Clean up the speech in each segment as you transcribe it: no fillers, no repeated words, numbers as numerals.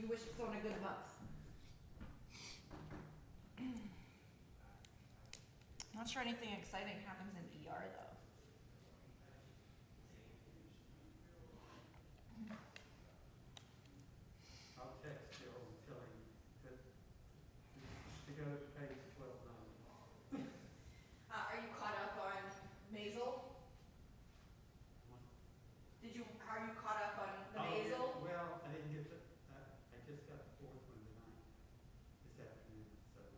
you wish it was on a good month. Not sure anything exciting happens in ER though. I'll text Bill and tell him that to go to page 1290. Are you caught up on Maisel? Are you caught up on the Maisel? Well, I didn't get I just got the fourth one tonight, this afternoon, so I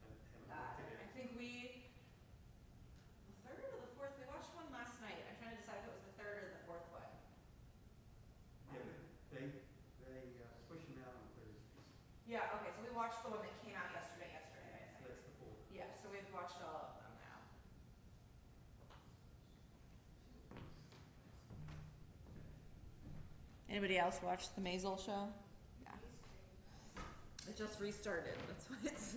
haven't looked at I it. think the third or the fourth, we watched one last night. I'm trying to decide if it was the third or the fourth one. Yeah, they push them out on Thursdays. Yeah, okay, so we watched the one that came out yesterday, I So think. that's the fourth. Yeah, so we've watched all of them now. Anybody else watch the Maisel show? Yeah. It just restarted, that's what it's.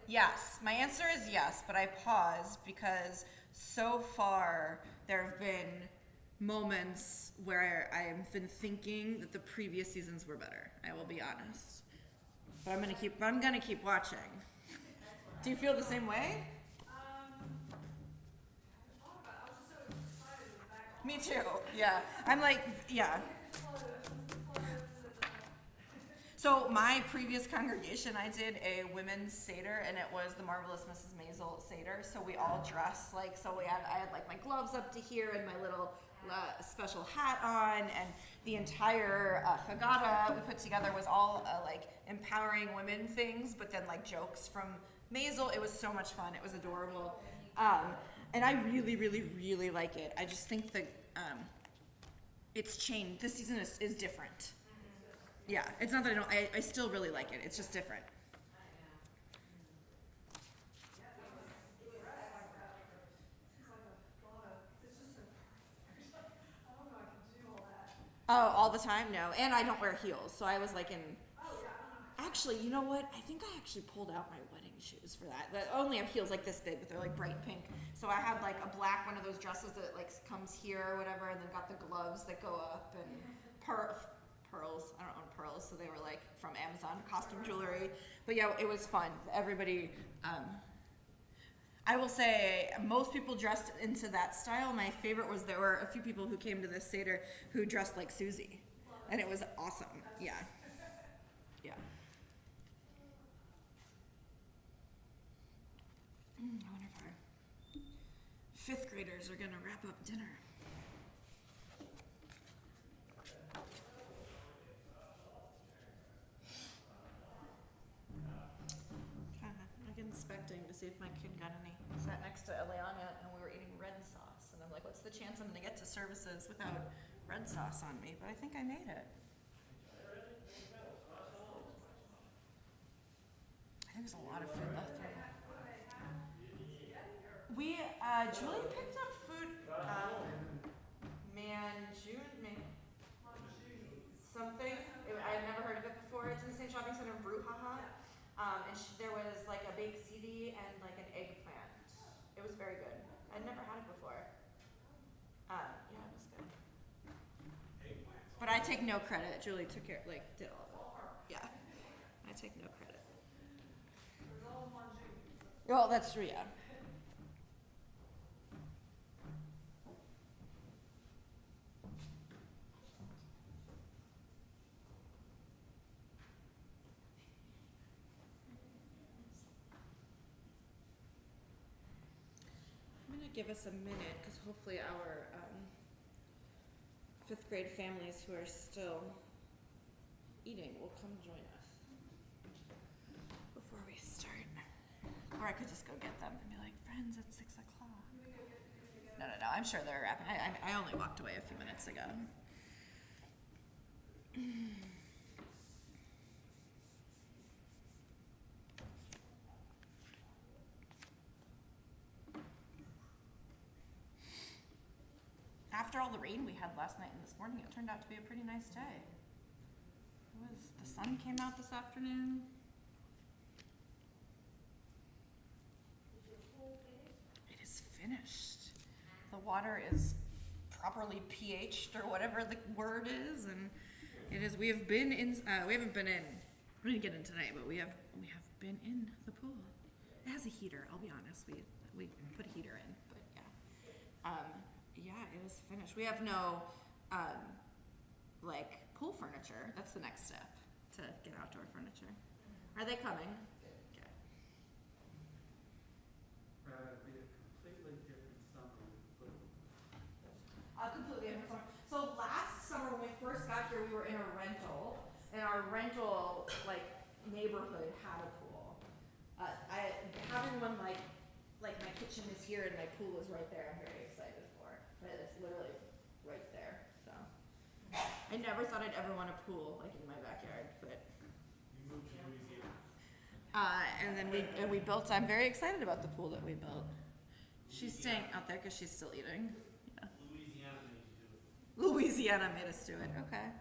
Yes, my answer is yes, but I paused because so far there have been moments where I've been thinking that the previous seasons were better. I will be honest, but I'm gonna keep watching. Do you feel the same way? Me too. Yeah, I'm like, yeah. So my previous congregation, I did a women's Seder, and it was the Marvelous Mrs. Maisel Seder. So we all dressed like, I had like my gloves up to here and my little special hat on, and the entire Haggadah we put together was all like empowering women things, but then like jokes from Maisel. It was so much fun. It was adorable. And I really, really, really like it. I just think that it's changed. This season is different. Yeah, it's not that I still really like it. It's just different. Oh, all the time? No. And I don't wear heels. So I was like in... Actually, you know what? I think I actually pulled out my wedding shoes for that. I only have heels like this big, but they're like bright pink. So I had like a black one of those dresses that like comes here or whatever, and then got the gloves that go up and pearls. I don't own pearls, so they were like from Amazon costume jewelry. But yeah, it was fun. Everybody, I will say most people dressed into that style. My favorite was there were a few people who came to this Seder who dressed like Susie, and it was awesome. Yeah. Yeah. I wonder if our fifth graders are gonna wrap up dinner. Like inspecting to see if my kid got any. I sat next to Eliana and we were eating red sauce, and I'm like, what's the chance I'm gonna get to services without red sauce on me? But I think I made it. I think there's a lot of food left there. Julie picked up food, something. I had never heard of it before. It's in the same shopping center, Brouhaha. And there was like a baked ziti and like an eggplant. It was very good. I'd never had it before. Yeah, it was good. But I take no credit. Julie took care, like, did all of it. Yeah. I take no credit. Well, that's true, yeah. I'm going to give us a minute because hopefully our fifth grade families who are still eating will come join us before we start. Or I could just go get them and be like, friends, it's 6 o'clock. No, I'm sure they're wrapping. I only walked away a few minutes ago. After all the rain we had last night and this morning, it turned out to be a pretty nice day. The sun came out this afternoon. It is finished. The water is properly pH'd or whatever the word is, and it is. We have been in. We haven't been in. We didn't get in tonight, but we have been in the pool. It has a heater. I'll be honest. We put a heater in, but yeah, it was finished. We have no like pool furniture. That's the next step to get outdoor furniture. Are they coming? Okay. It'd be a completely different summer. Completely different summer. So last summer when we first got here, we were in a rental, and our rental like neighborhood had a pool. I having one like my kitchen is here and my pool is right there. I'm very excited for it. But it's literally right there. So I never thought I'd ever want a pool like in my backyard, but. You moved to Louisiana. And then we built. I'm very excited about the pool that we built. She's staying out there because she's still eating. Yeah. Louisiana made you do it. Louisiana made us do it. Okay.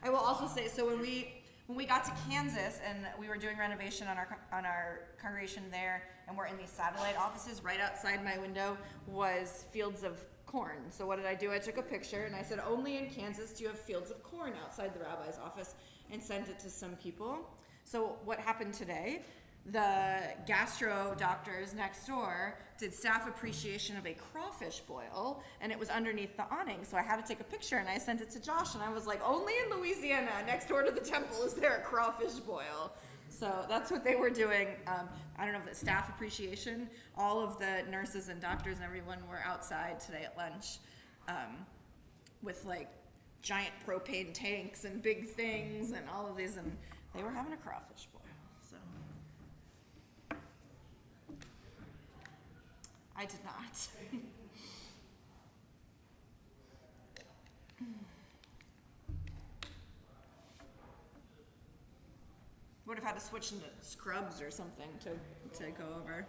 I will also say, so when we got to Kansas and we were doing renovation on our congregation there, and we're in these satellite offices, right outside my window was fields of corn. So what did I do? I took a picture and I said, only in Kansas do you have fields of corn outside the rabbi's office, and sent it to some people. So what happened today? The gastro doctors next door did staff appreciation of a crawfish boil, and it was underneath the awning. So I had to take a picture and I sent it to Josh, and I was like, only in Louisiana, next door to the temple, is there a crawfish boil. So that's what they were doing. I don't know if it's staff appreciation. All of the nurses and doctors and everyone were outside today at lunch with like giant propane tanks and big things and all of these, and they were having a crawfish boil. So I did not. Would have had to switch into scrubs or something to go over.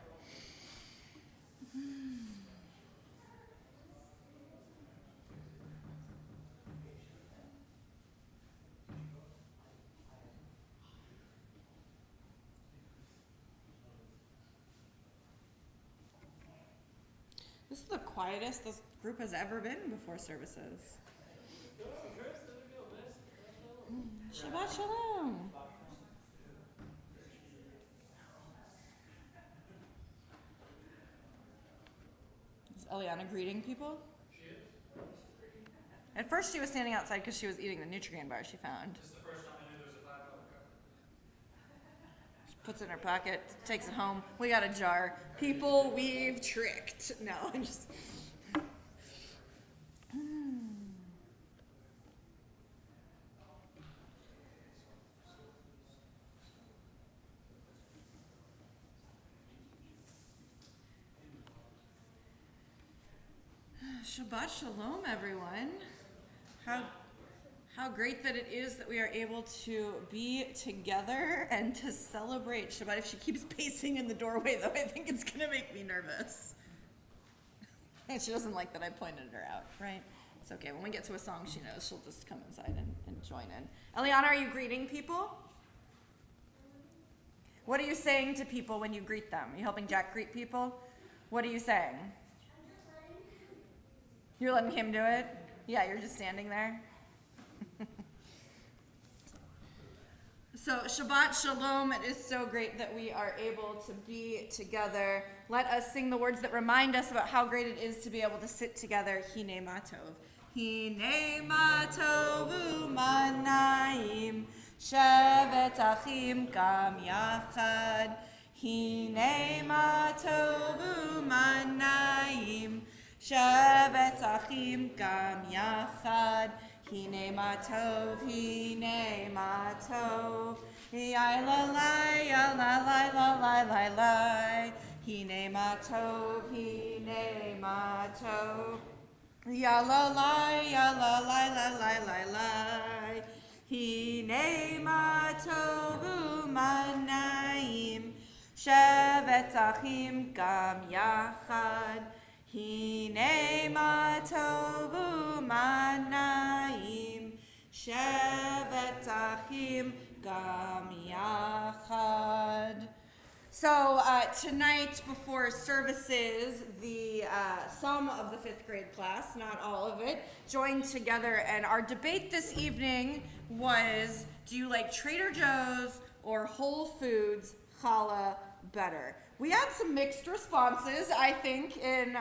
This is the quietest this group has ever been before services. Shabbat shalom. Is Eliana greeting people? She is. At first she was standing outside because she was eating the Nutrient bar she found. This is the first time I knew there was a $5 cup. She puts it in her pocket, takes it home. We got a jar. People we've tricked. No, I'm just... Shabbat shalom, everyone. How great that it is that we are able to be together and to celebrate Shabbat. If she keeps pacing in the doorway, though, I think it's going to make me nervous. And she doesn't like that I pointed her out, right? It's okay. When we get to a song she knows, she'll just come inside and join in. Eliana, are you greeting people? What are you saying to people when you greet them? Are you helping Jack greet people? What are you saying? You're letting him do it? Yeah, you're just standing there? So Shabbat Shalom, it is so great that we are able to be together. Let us sing the words that remind us about how great it is to be able to sit together. Hine ma tov. Hine ma tov u'manayim, shevet achim gam yachad. Hine ma tov u'manayim, shevet achim gam yachad. Hine ma tov, hine ma tov, ya la la, ya la la la la la la. Hine ma tov, hine ma tov, ya la la, ya la la la la la la. Hine ma tov u'manayim, shevet achim gam yachad. Hine ma tov u'manayim, shevet achim gam yachad. So tonight before services, some of the 5th grade class, not all of it, joined together, and our debate this evening was, do you like Trader Joe's or Whole Foods challah better? We had some mixed responses, I think, in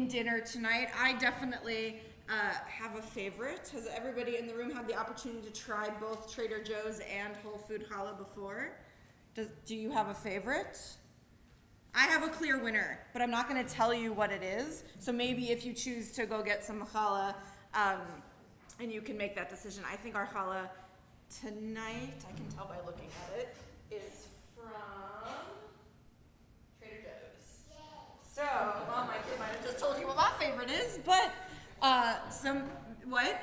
dinner tonight. I definitely have a favorite. Has everybody in the room had the opportunity to try both Trader Joe's and Whole Food challah before? Do you have a favorite? I have a clear winner, but I'm not going to tell you what it is. So maybe if you choose to go get some challah, and you can make that decision. I think our challah tonight, I can tell by looking at it, is from Trader Joe's. So, well, my kid might have just told you what my favorite is, but what?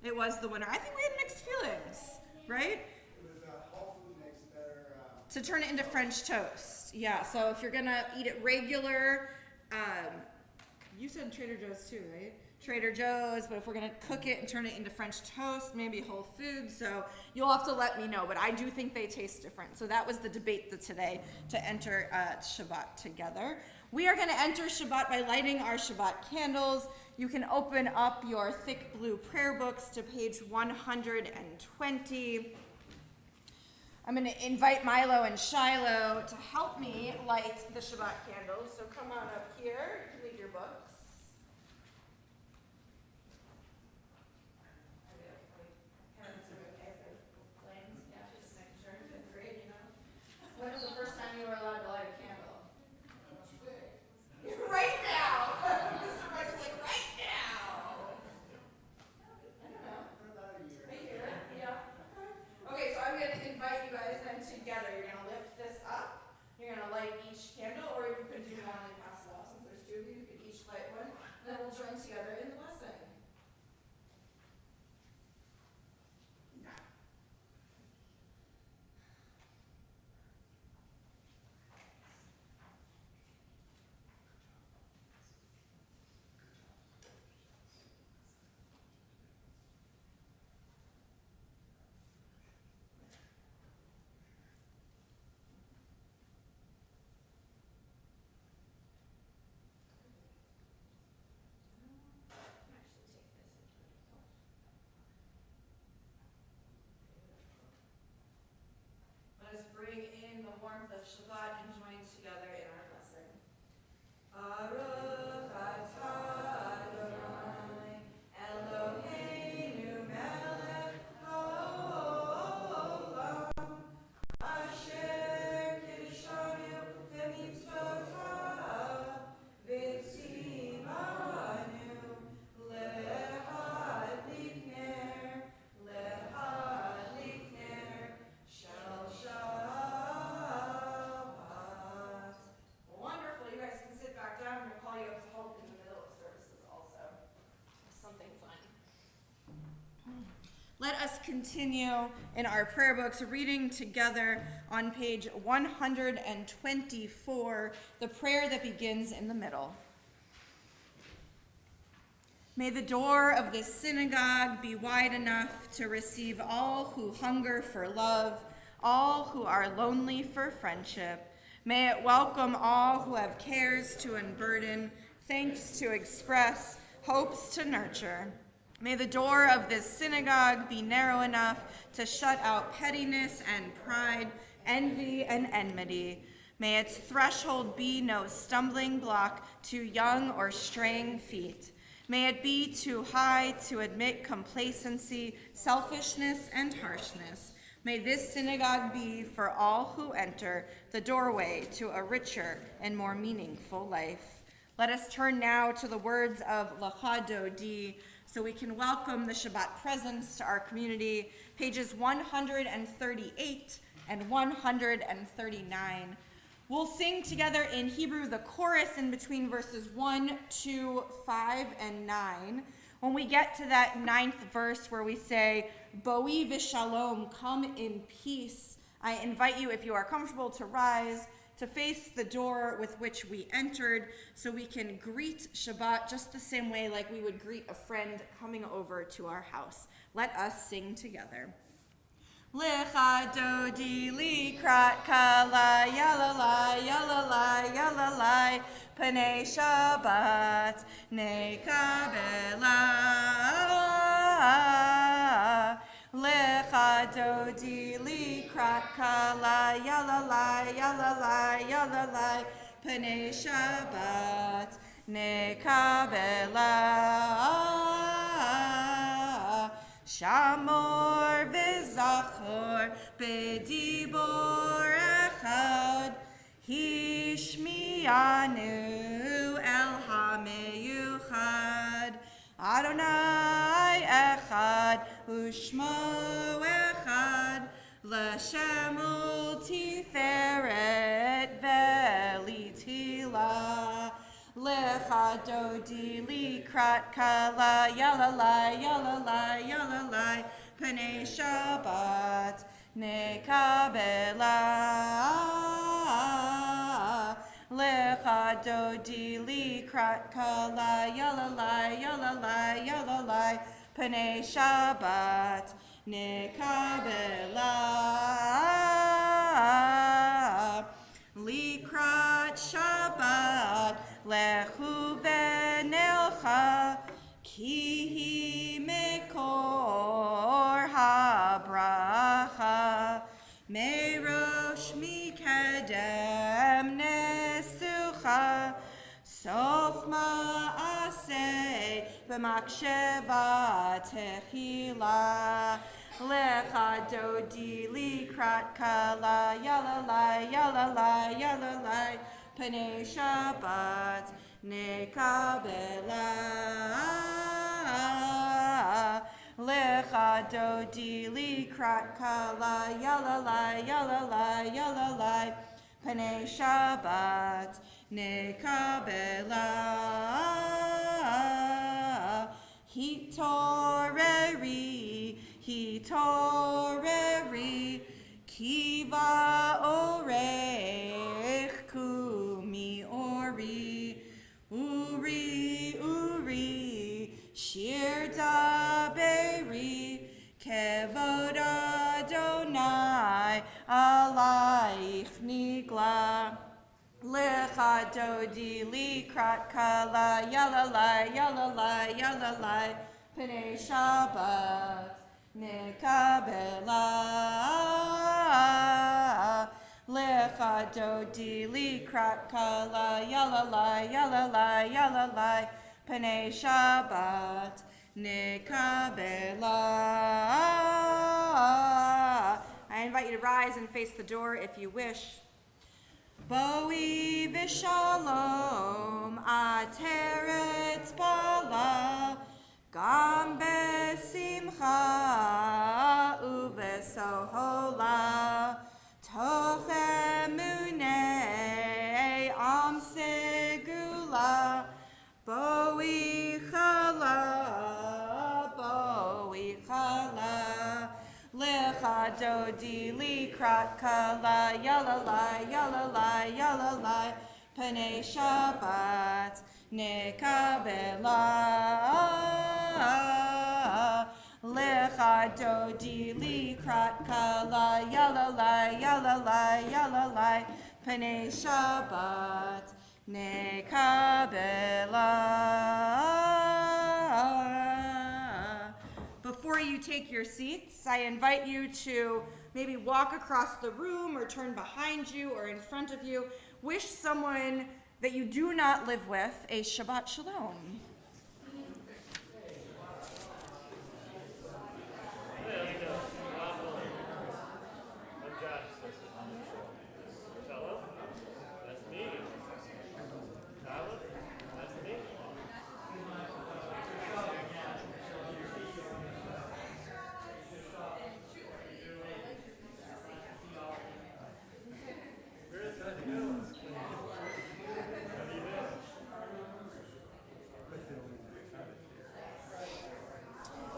It was the winner. I think we had mixed feelings, right? To turn it into French toast. Yeah, so if you're gonna eat it regular, you said Trader Joe's too, right? Trader Joe's, but if we're gonna cook it and turn it into French toast, maybe Whole Foods, so you'll have to let me know, but I do think they taste different. So that was the debate today, to enter Shabbat together. We are gonna enter Shabbat by lighting our Shabbat candles. You can open up your thick blue prayer books to page 120. I'm going to invite Milo and Shiloh to help me light the Shabbat candles. So come on up here. You can leave your books. Parents are okay with flames. Yeah, just making sure it's been great, you know. When was the first time you were allowed to light a candle? Right now. Mr. Mike was like, right now. I don't know. For about a year. A year, yeah. Okay, so I'm going to invite you guys then together. You're going to lift this up. You're going to light each candle, or you could do one and pass it off. Since there's 2 of you, you could each light one. And then we'll join together in the blessing. Let us bring in the warmth of Shabbat and join together in our blessing. Baruch atah Adonai, Eloheinu melech haolam, asher kiddushanu b'mitzvotav, v'tzivanu lehadlik ner, shel Shabbat. Wonderful. You guys can sit back down. I'm going to call you up to help in the middle of services also. Something fun. Let us continue in our prayer books, reading together on page 124, the prayer that begins in the middle. May the door of this synagogue be wide enough to receive all who hunger for love, all who are lonely for friendship. May it welcome all who have cares to unburden, thanks to express, hopes to nurture. May the door of this synagogue be narrow enough to shut out pettiness and pride, envy and enmity. May its threshold be no stumbling block to young or straying feet. May it be too high to admit complacency, selfishness, and harshness. May this synagogue be, for all who enter, the doorway to a richer and more meaningful life. Let us turn now to the words of Lecha Dodi, so we can welcome the Shabbat presence to our community, pages 138 and 139. We'll sing together in Hebrew the chorus in between verses 1, 2, 5, and 9. When we get to that 9th verse where we say, Boi v'shalom, come in peace, I invite you, if you are comfortable, to rise, to face the door with which we entered, so we can greet Shabbat just the same way like we would greet a friend coming over to our house. Let us sing together. Lecha dodi likrat kala yalalai yalalai yalalai panei Shabbat nekabela. Lecha dodi likrat kala yalalai yalalai yalalai panei Shabbat nekabela. Shamor v'zachor b'dibor echad hishmianu el hameyuchad Adonai echad u'shmo echad l'shem u'tiferet v'litila Lecha dodi likrat kala yalalai yalalai yalalai panei Shabbat nekabela. Lecha dodi likrat kala yalalai yalalai yalalai panei Shabbat nekabela. Likrat Shabbat lechu v'nelcha ki hi mekor habracha merosh mikedem nesucha sof ma'aseh b'maksheva techila Lecha dodi likrat kala yalalai yalalai yalalai panei Shabbat nekabela. Lecha dodi likrat kala yalalai yalalai yalalai panei Shabbat nekabela. Hitoreri kiva orech kumi ori uri shir daberi kevod Adonai alaich nigla Lecha dodi likrat kala yalalai yalalai yalalai panei Shabbat nekabela. Lecha dodi likrat kala yalalai yalalai yalalai panei Shabbat nekabela. I invite you to rise and face the door if you wish. Boi v'shalom ateret bala gam besimcha uvesohola toch emunei am segula boi chala Lecha dodi likrat kala yalalai yalalai yalalai panei Shabbat nekabela. Lecha dodi likrat kala yalalai yalalai yalalai panei Shabbat nekabela. Before you take your seats, I invite you to maybe walk across the room or turn behind you or in front of you. Wish someone that you do not live with a Shabbat Shalom.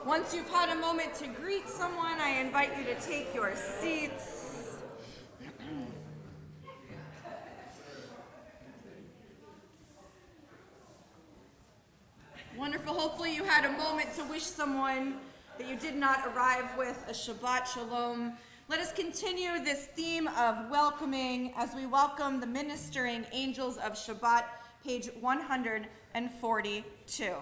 Once you've had a moment to greet someone, I invite you to take your seats. Wonderful. Hopefully you had a moment to wish someone that you did not arrive with a Shabbat Shalom. Let us continue this theme of welcoming as we welcome the ministering angels of Shabbat, page 142.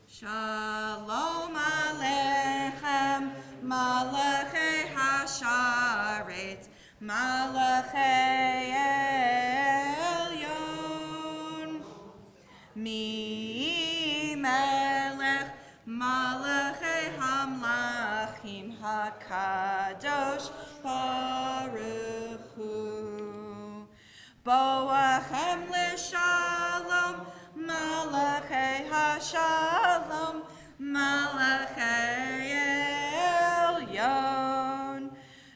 Shalom Aleichem, Malachei Hasharet, Malachei Elyon, Mi Melech, Malachei Hamlachim HaKadosh Baruch Hu, Boachem L'Shalom, Malachei HaShalom, Malachei Elyon,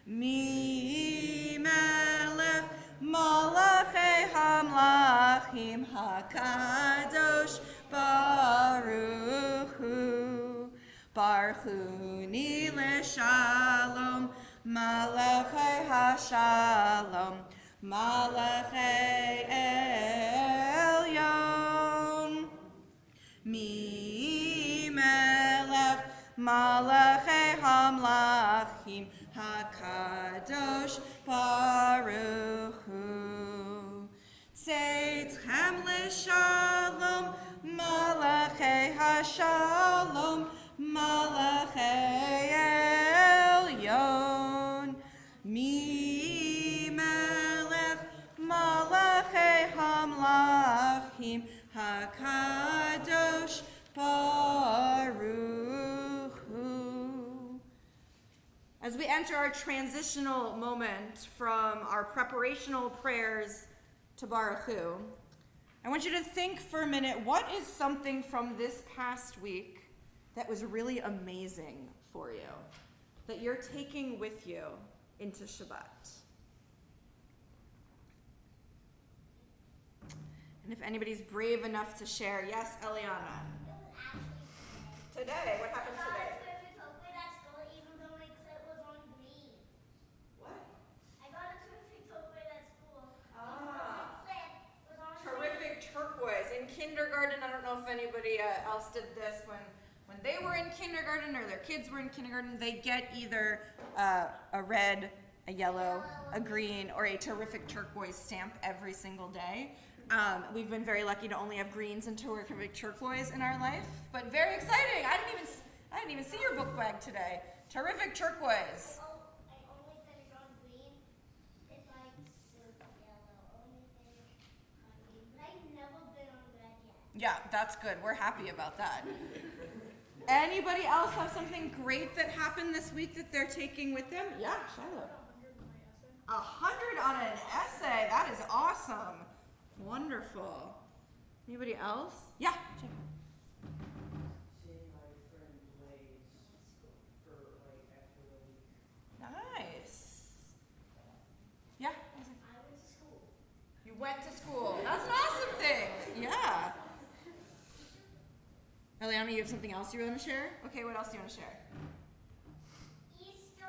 Mi Melech, Malachei Hamlachim HaKadosh Baruch Hu, Barchuni L'Shalom, Malachei HaShalom, Malachei Elyon, Mi Melech, Malachei Hamlachim HaKadosh Baruch Hu, Tzeitzchem L'Shalom, Malachei HaShalom, Malachei Elyon, Mi Melech, Malachei Hamlachim HaKadosh Baruch Hu. As we enter our transitional moment from our preparational prayers to Baruch Hu, I want you to think for a minute, what is something from this past week that was really amazing for you, that you're taking with you into Shabbat? And if anybody's brave enough to share, yes, Eliana. It was actually Today, what happened I got today? a terrific token at school even though my clip was on green. What? I got a terrific token at school even Ah. though my clip was on Terrific turquoise. In kindergarten, I don't know if anybody else did this, when they were in kindergarten or their kids were in kindergarten, they get either a red, a yellow, a green, or a terrific turquoise stamp every single day. We've been very lucky to only have greens and terrific turquoise in our life, but very exciting. I didn't even see your book bag today. Terrific turquoise. I only finished on green. It's like super yellow. Only finished on green. But I've never been on red yet. Yeah, that's good. We're happy about that. Anybody else have something great that happened this week that they're taking with them? Yeah, Shiloh. 100 on an essay. That is awesome. Wonderful. Anybody else? Yeah. Jacob. Seeing my friend Blaze for like after a week. Nice. Yeah. Isaac. I went to school. You went to school. That's an awesome thing. Yeah. Eliana, you have something else you want to share? Okay, what else do you want to share? Easter,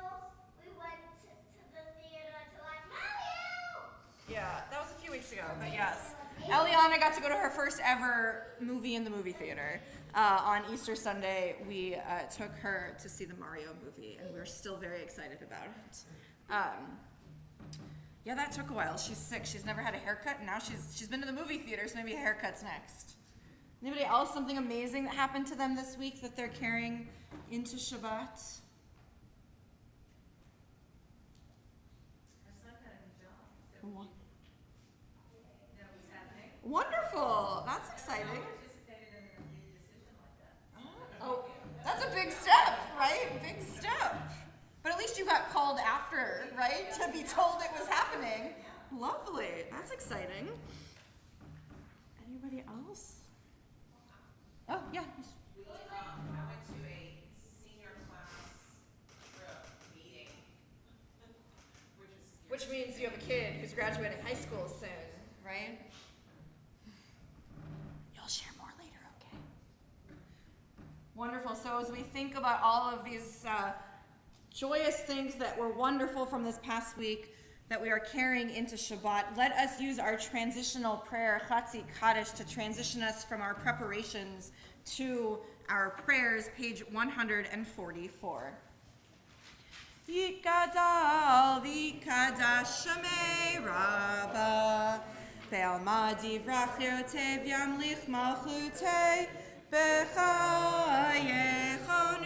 we went to the theater to like Mario. Yeah, that was a few weeks ago, but yes. Eliana got to go to her first ever movie in the movie theater. On Easter Sunday, we took her to see the Mario movie, and we're still very excited about it. Yeah, that took a while. She's sick. She's never had a haircut, and now she's been to the movie theater, so maybe a haircut's next. Anybody else, something amazing that happened to them this week that they're carrying into Shabbat? Our son got a new job. That was happening. Wonderful. That's exciting. Participated in a big decision like that. Oh, that's a big step, right? Big step. But at least you got called after, right? To be told it was happening. Lovely. That's exciting. Anybody else? Oh, yeah. I went to a senior class trip meeting, which is scary. Which means you have a kid who's graduating high school soon, right? You'll share more later, okay? Wonderful. So as we think about all of these joyous things that were wonderful from this past week that we are carrying into Shabbat, let us use our transitional prayer, Chatzi Kaddish, to transition us from our preparations to our prayers, page 144. Yikadal v'kadash Shemei Rabba Be'alma divrach yotev yamlich malchutei B'chayechon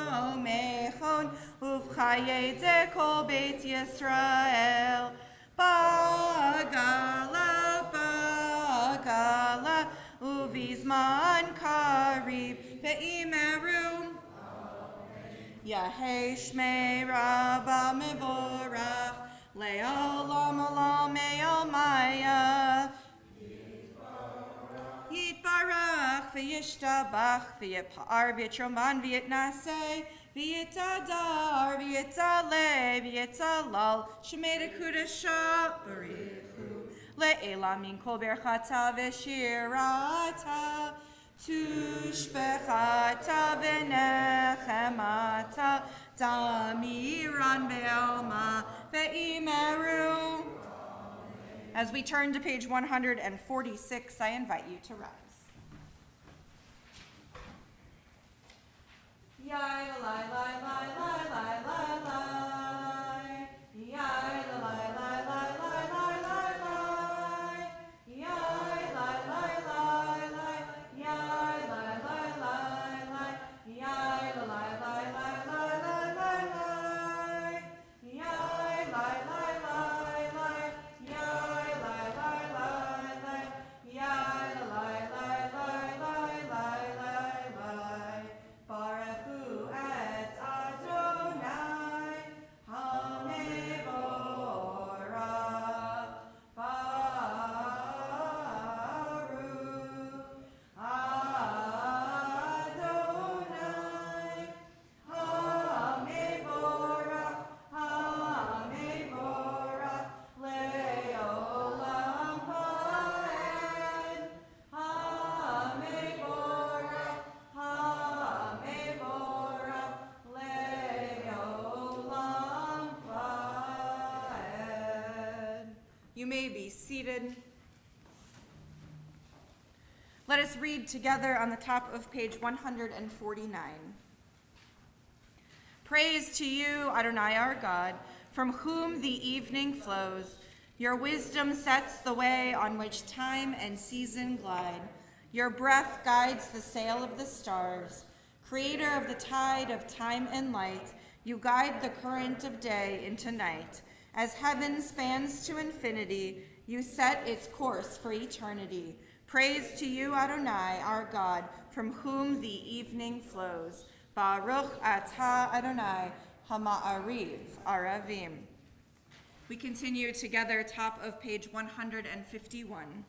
uvyomechon uv'chayei dekol Beit Yisrael Bagala uvizman karib ve'imeru Yahei Shmei Rabba Mevorach Le'olam Olam Me'omaya Yitbarach V'yishtabach V'yipar V'yitroman V'yitnaseh V'yitadar V'yitaleh V'yitalal Shemei Dekudasha Barichu Le'elam Min Kol Berchata V'shirata Tushbechata v'nechemata damiran be'alma ve'imeru. As we turn to page 146, I invite you to rise. Yai la la la la la la la la. Yai la la la la la la la la. Yai la la la la. Yai la la la la. Yai la la la la la la la la. Yai la la la la. Yai la la la la. Yai la la la la la la la. Baruchu et Adonai Hamevorach. Baruch Adonai Hamevorach. Hamevorach le'olam va'ed. Hamevorach. Hamevorach le'olam va'ed. You may be seated. Let us read together on the top of page 149. Praise to you, Adonai our God, from whom the evening flows. Your wisdom sets the way on which time and season glide. Your breath guides the sail of the stars. Creator of the tide of time and light, you guide the current of day into night. As heaven spans to infinity, you set its course for eternity. Praise to you, Adonai, our God, from whom the evening flows. Baruch atah Adonai, hama'ariv aravim. We continue together, top of page 151.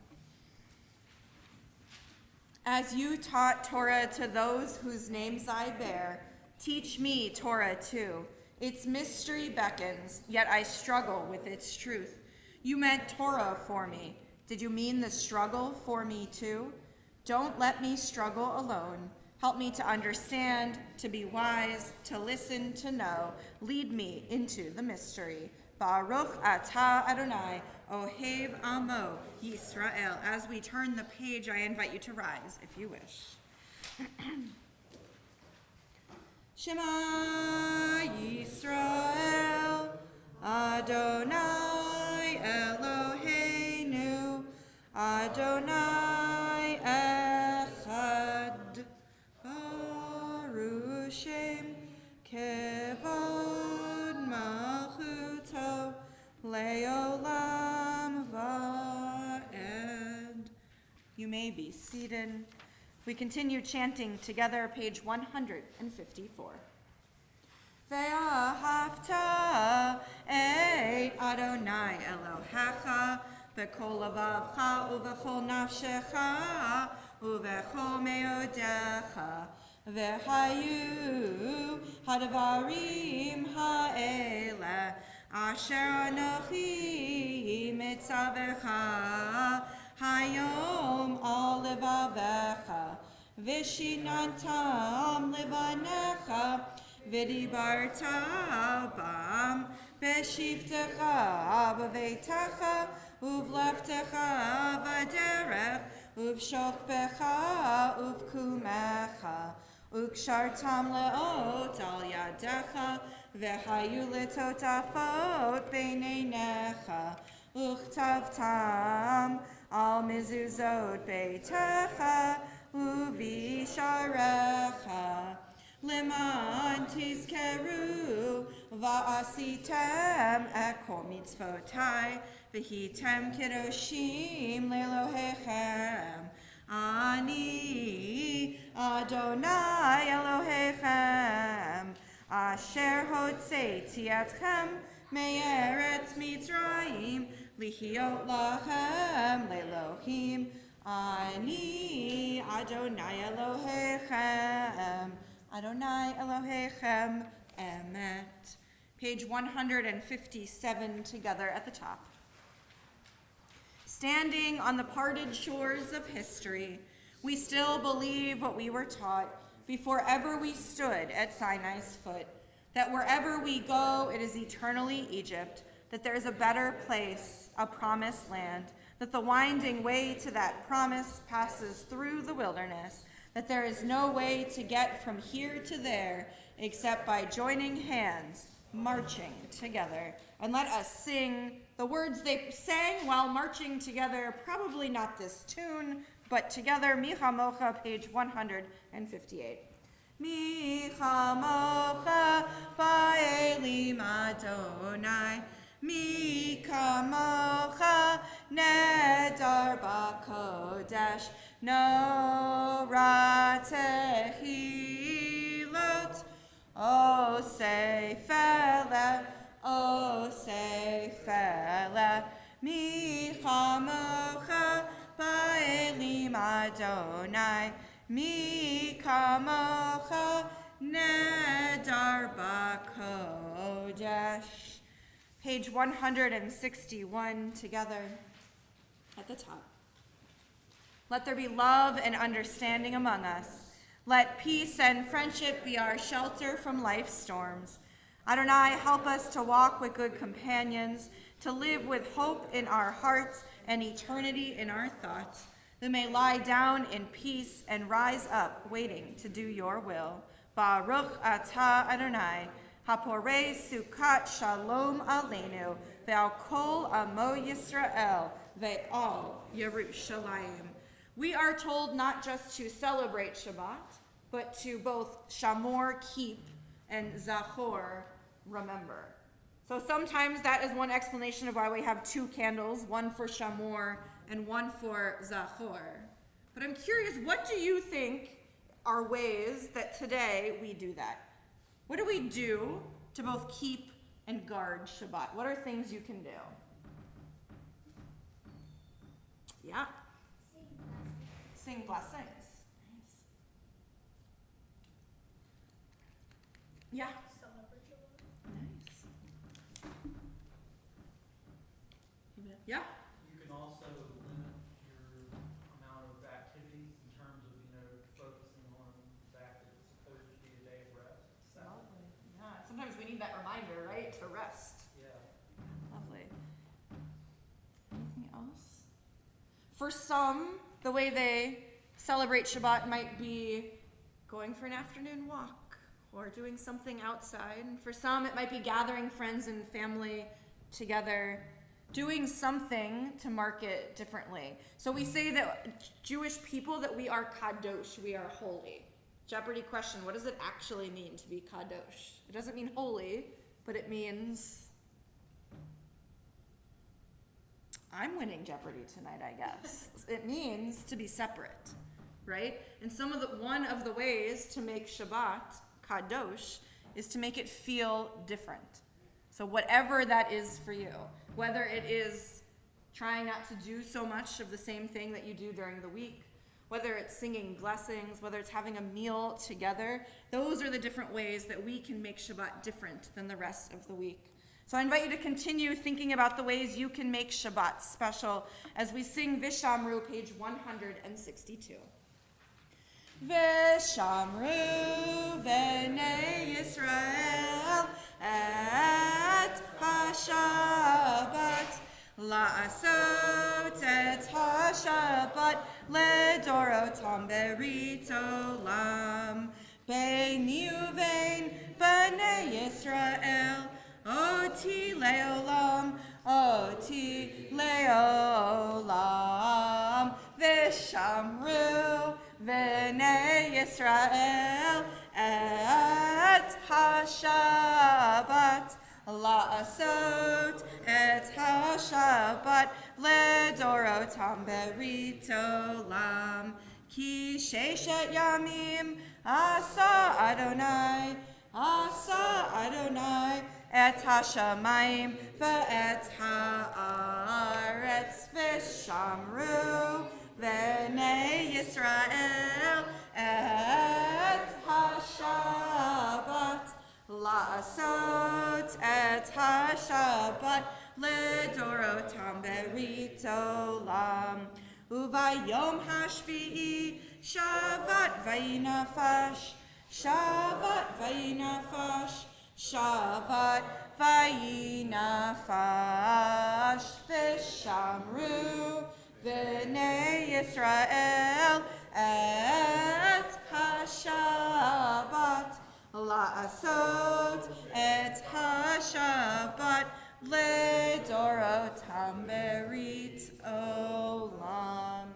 As you taught Torah to those whose names I bear, teach me Torah too. Its mystery beckons, yet I struggle with its truth. You meant Torah for me. Did you mean the struggle for me too? Don't let me struggle alone. Help me to understand, to be wise, to listen, to know. Lead me into the mystery. Baruch atah Adonai, Ohev Amo Yisrael. As we turn the page, I invite you to rise if you wish. Shema Yisrael, Adonai Eloheinu, Adonai Echad, Baruch Shem Kevod Malchuto, Leolam Va'ed. You may be seated. We continue chanting together, page 154. Ve'ahavta et Adonai Elohecha b'kol lavavcha u'v'chol nafshecha u'v'chol me'odecha ve'hayu hadvarim ha'ele asher anochi mitzavecha hayom al levavecha vishinantam levanecha v'dibarta bam b'shivtecha b'veitecha uvleftecha v'derech uvshokbecha uvkumecha, ukshartam leot al yadecha, vehayu letotafot beineinecha, uchtavtam al mezuzot beitecha, uvisharecha. Leman tizkeru va'asitem ekol mitzvotai v'hitem kedoshim lelohechem. Ani Adonai Elohechem asher hotzeiti etchem me'eretz Mitzrayim lihiot lachem lelohim. Ani Adonai Elohechem. Adonai Elohechem Emet. Page 157 together at the top. Standing on the parted shores of history, we still believe what we were taught before ever we stood at Sinai's foot, that wherever we go, it is eternally Egypt, that there is a better place, a promised land, that the winding way to that promise passes through the wilderness, that there is no way to get from here to there except by joining hands, marching together. And let us sing the words they sang while marching together, probably not this tune, but together, Mi Chamocha, page 158. Mi Chamocha ba'elim Adonai, Mi Kamocha nedar b'kodesh, no ratehilot, O seifele, O seifele, Mi Chamocha ba'elim Adonai, Mi Kamocha nedar b'kodesh. Page 161 together at the top. Let there be love and understanding among us. Let peace and friendship be our shelter from life's storms. Adonai, help us to walk with good companions, to live with hope in our hearts and eternity in our thoughts, that may lie down in peace and rise up, waiting to do your will. Baruch atah Adonai, haporei sukat shalom aleinu, ve'al kol amo Yisrael, ve'al Yerushalayim. We are told not just to celebrate Shabbat, but to both shamor, keep, and zachor, remember. So sometimes that is one explanation of why we have two candles, one for shamor and one for zachor. But I'm curious, what do you think are ways that today we do that? What do we do to both keep and guard Shabbat? What are things you can do? Yeah. Sing blessings. Nice. Yeah. Nice. Yeah. You can also limit your amount of activities in terms of, focusing on the fact that it's supposed to be a day of rest. Lovely. Yeah. Sometimes we need that reminder, right? To rest. Yeah. Lovely. Anything else? For some, the way they celebrate Shabbat might be going for an afternoon walk or doing something outside. And for some, it might be gathering friends and family together, doing something to mark it differently. So we say that Jewish people, that we are kadosh, we are holy. Jeopardy question, what does it actually mean to be kadosh? It doesn't mean holy, but it means... I'm winning Jeopardy tonight, I guess. It means to be separate, right? And one of the ways to make Shabbat kadosh is to make it feel different. So whatever that is for you, whether it is trying not to do so much of the same thing that you do during the week, whether it's singing blessings, whether it's having a meal together, those are the different ways that we can make Shabbat different than the rest of the week. So I invite you to continue thinking about the ways you can make Shabbat special as we sing Vishamru, page 162. Vishamru v'nei Yisrael et ha-Shabbat, la'asot et ha-Shabbat oti leolam, oti leolam. Vishamru v'nei Yisrael et ha-Shabbat la'asot et ha-Shabbat ledorotam berit olam. Ki sheshet yamim asa Adonai et ha-shamayim ve'et ha'aretz v'shamru v'nei Yisrael et ha-Shabbat la'asot et ha-Shabbat ledorotam berit olam. Uvayom hashvi'i Shabbat vayinafash, Shabbat vayinafash, Shabbat vayinafash. Vishamru v'nei Yisrael et ha-Shabbat la'asot et ha-Shabbat ledorotam berit olam.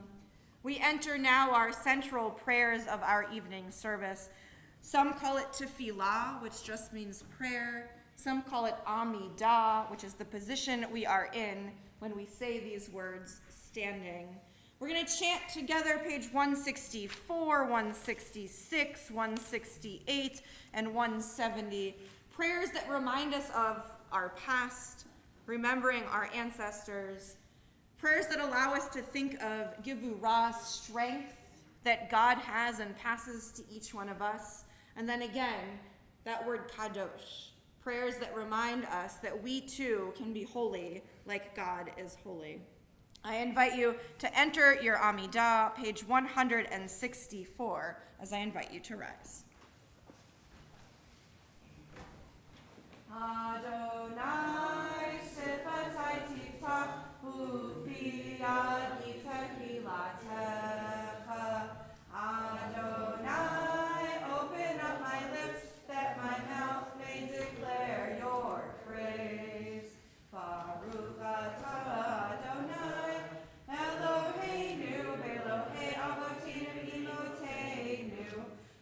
We enter now our central prayers of our evening service. Some call it tefillah, which just means prayer. Some call it amidah, which is the position we are in when we say these words standing. We're going to chant together page 164, 166, 168, and 170. Prayers that remind us of our past, remembering our ancestors. Prayers that allow us to think of givurah, strength that God has and passes to each one of us. And then again, that word kadosh. Prayers that remind us that we too can be holy like God is holy. I invite you to enter your Amidah, page 164, as I invite you to rise. Adonai sifatai tiftach ufi yadi tehilatecha. Adonai, open up my lips that my mouth may declare your praise. Baruch atah Adonai, Eloheinu, Elohei Avoteinu, Eloheinu,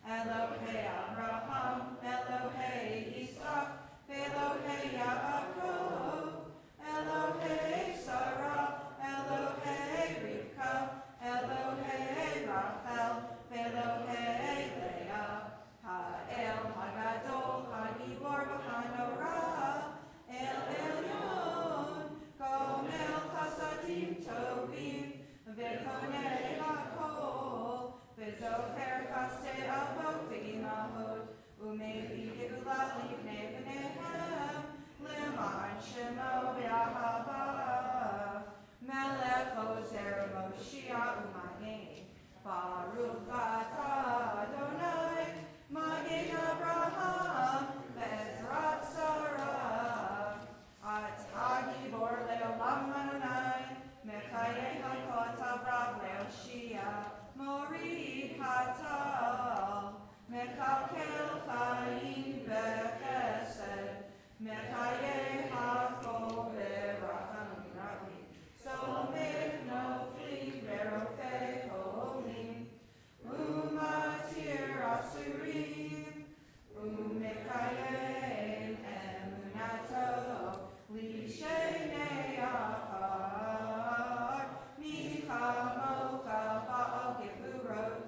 Elohei Abraham, Elohei Yitzchak, Elohei Yaakov, Elohei Sarah, Elohei Rivka, Elohei Rachel, Elohei Leah, Ha'el Hagadol, Hagibor v'Hanorah, El Elyon, Gomel Chasadim Tovim, V'konei Hakol, V'zocher Chastei Avot V'imahot, Umevi Geula Livnei V'nehem, L'man Shemo B'Ahava, Melech Ozer Moshiach U'Magen, Baruch atah Adonai, Magen Abraham, Bezrat Sarah, Atah Gibor Leolam Adonai, Mechayeh HaKot Avrav Leoshia, Morid Hatal, Mechalkel Chaim Bechesed, Mechayeh HaKol Beracham Rabim, Somech Nofli Berofei Holim, Umatir Asurim, Umekayem Emunato, Lishenei Afar, Michamocha Baal Gevurot,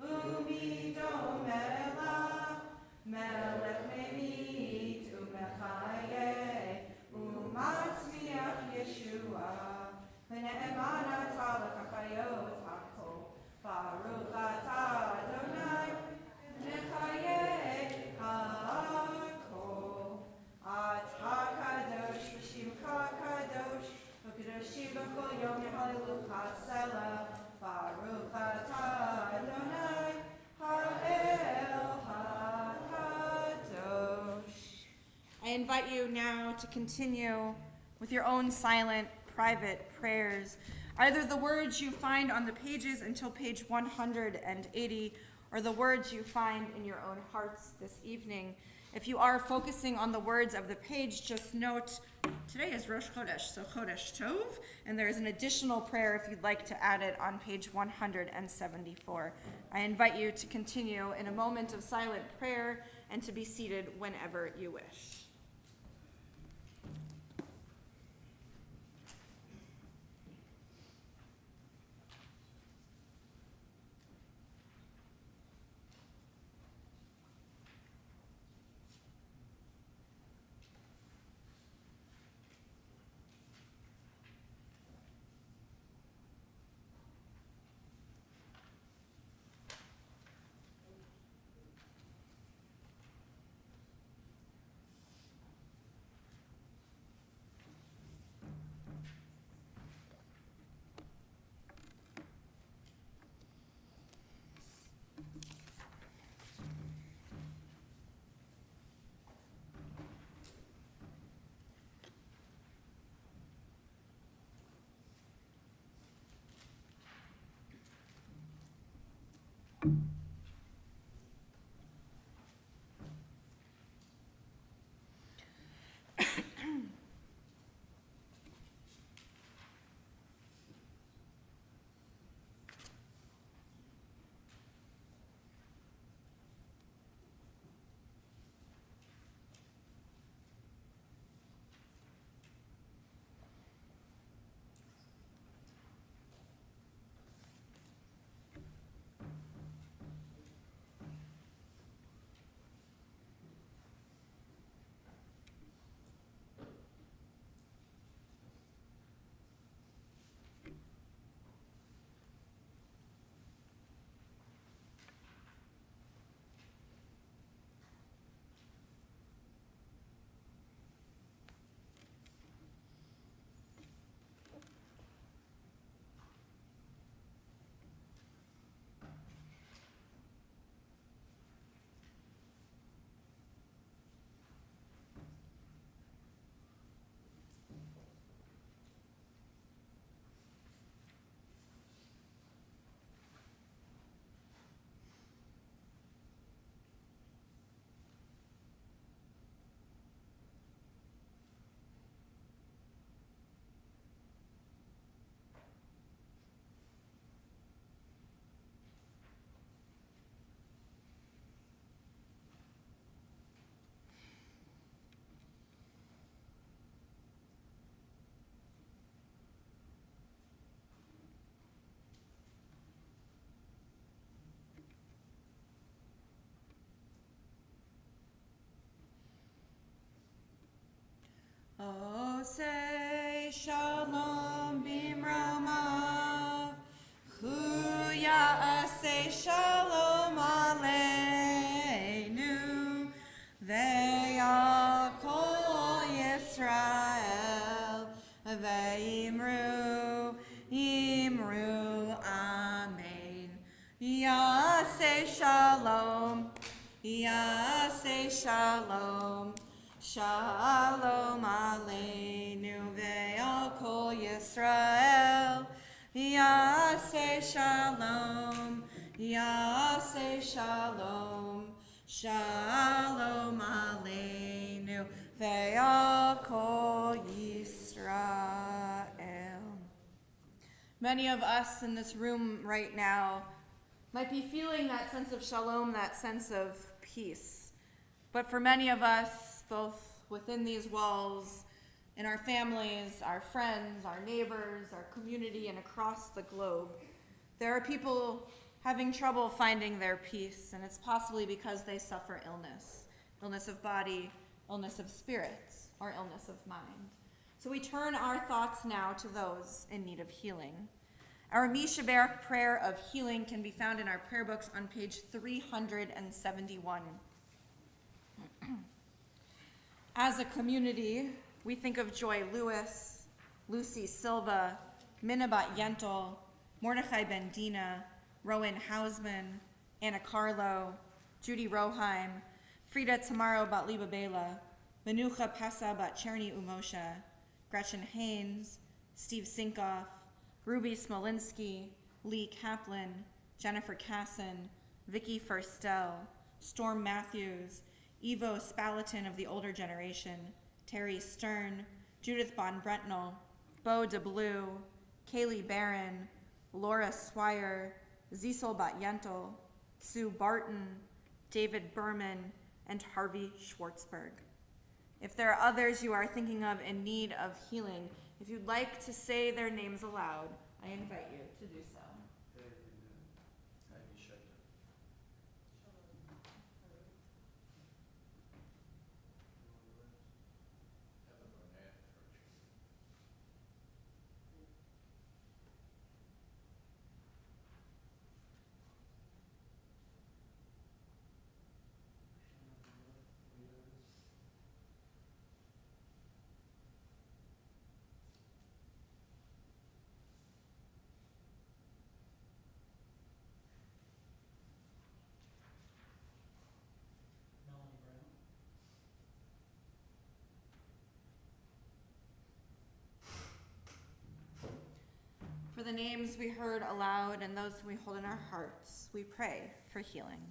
Umidom Elah, Melech Memit, Umechayeh, Umatzmiach Yeshua, V'ne'emanat L'chachayot HaKol, Baruch atah Adonai, Mechayeh HaKol, Atah Kadosh v'Shimcha Kadosh, V'Kadoshim b'Kol Yom Hallelujah Selah, Baruch atah Adonai, Ha'el HaKadosh. I invite you now to continue with your own silent, private prayers, either the words you find on the pages until page 180, or the words you find in your own hearts this evening. If you are focusing on the words of the page, just note today is Rosh Chodesh, so Chodesh Tov, and there's an additional prayer if you'd like to add it on page 174. I invite you to continue in a moment of silent prayer and to be seated whenever you wish. Oh, say shalom bimromav, huya say shalom aleinu, ve'yakol Yisrael, ve'imru, imru, amen. Yaseh shalom, yaseh shalom. Shalom aleinu ve'al kol Yisrael. Yaseh shalom, yaseh shalom. Shalom aleinu ve'al kol Yisrael. Many of us in this room right now might be feeling that sense of shalom, that sense of peace. But for many of us, both within these walls, in our families, our friends, our neighbors, our community, and across the globe, there are people having trouble finding their peace, and it's possibly because they suffer illness of body, illness of spirit, or illness of mind. So we turn our thoughts now to those in need of healing. Our UJCBR prayer of healing can be found in our prayer books on page 371. As a community, we think of Joy Lewis, Lucy Silva, Minabat Yentl, Mordechai Bendina, Rowan Hausman, Anna Carlo, Judy Roheim, Frida Tamaro bat Liba Bela, Menucha Pesa bat Cherny Umosha, Gretchen Haynes, Steve Sinkoff, Ruby Smolinski, Lee Kaplan, Jennifer Casson, Vicky Firstel, Storm Matthews, Evo Spalatin of the older generation, Terry Stern, Judith Von Brentnell, Beau DeBlue, Kaylee Barron, Laura Swire, Zisel Batyentel, Sue Barton, David Berman, and Harvey Schwartzberg. If there are others you are thinking of in need of healing, if you'd like to say their names aloud, I invite you to do so. Melanie Brown. For the names we heard aloud and those we hold in our hearts, we pray for healing.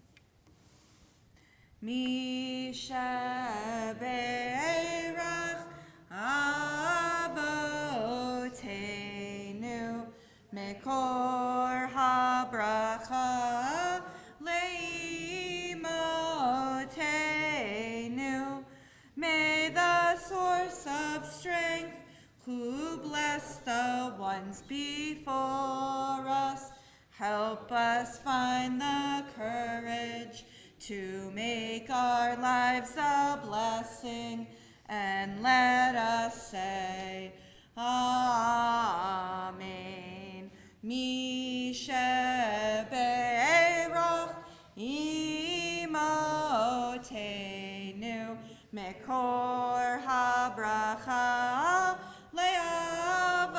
Mishaberach avotenu mekor habracha leimotenu. May the source of strength who bless the ones before us help us find the courage to make our lives a blessing, and let us say, Amen. Mishaberach imotenu mekor habracha leavotenu.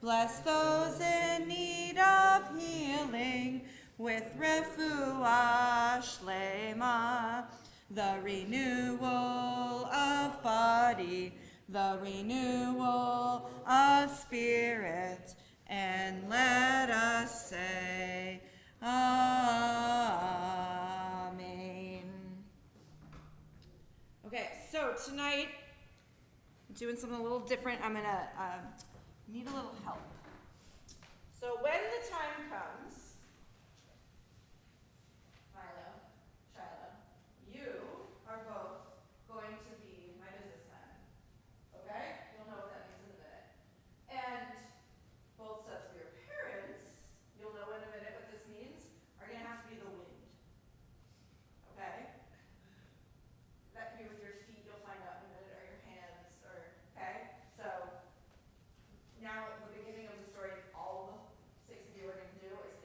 Bless those in need of healing with refuah shlema, the renewal of body, the renewal of spirit, and let us say, Amen. Okay, so tonight, doing something a little different. I'm gonna need a little help. So when the time comes, Milo, Shiloh, you are both going to be my businessmen. Okay? You'll know what that means in a minute. And both sets of your parents, you'll know in a minute what this means, are gonna have to be the wind. Okay? That can be with your feet, you'll find out in a minute, or your hands, or, okay? So, now the beginning of the story, all the 6 of you are going to do is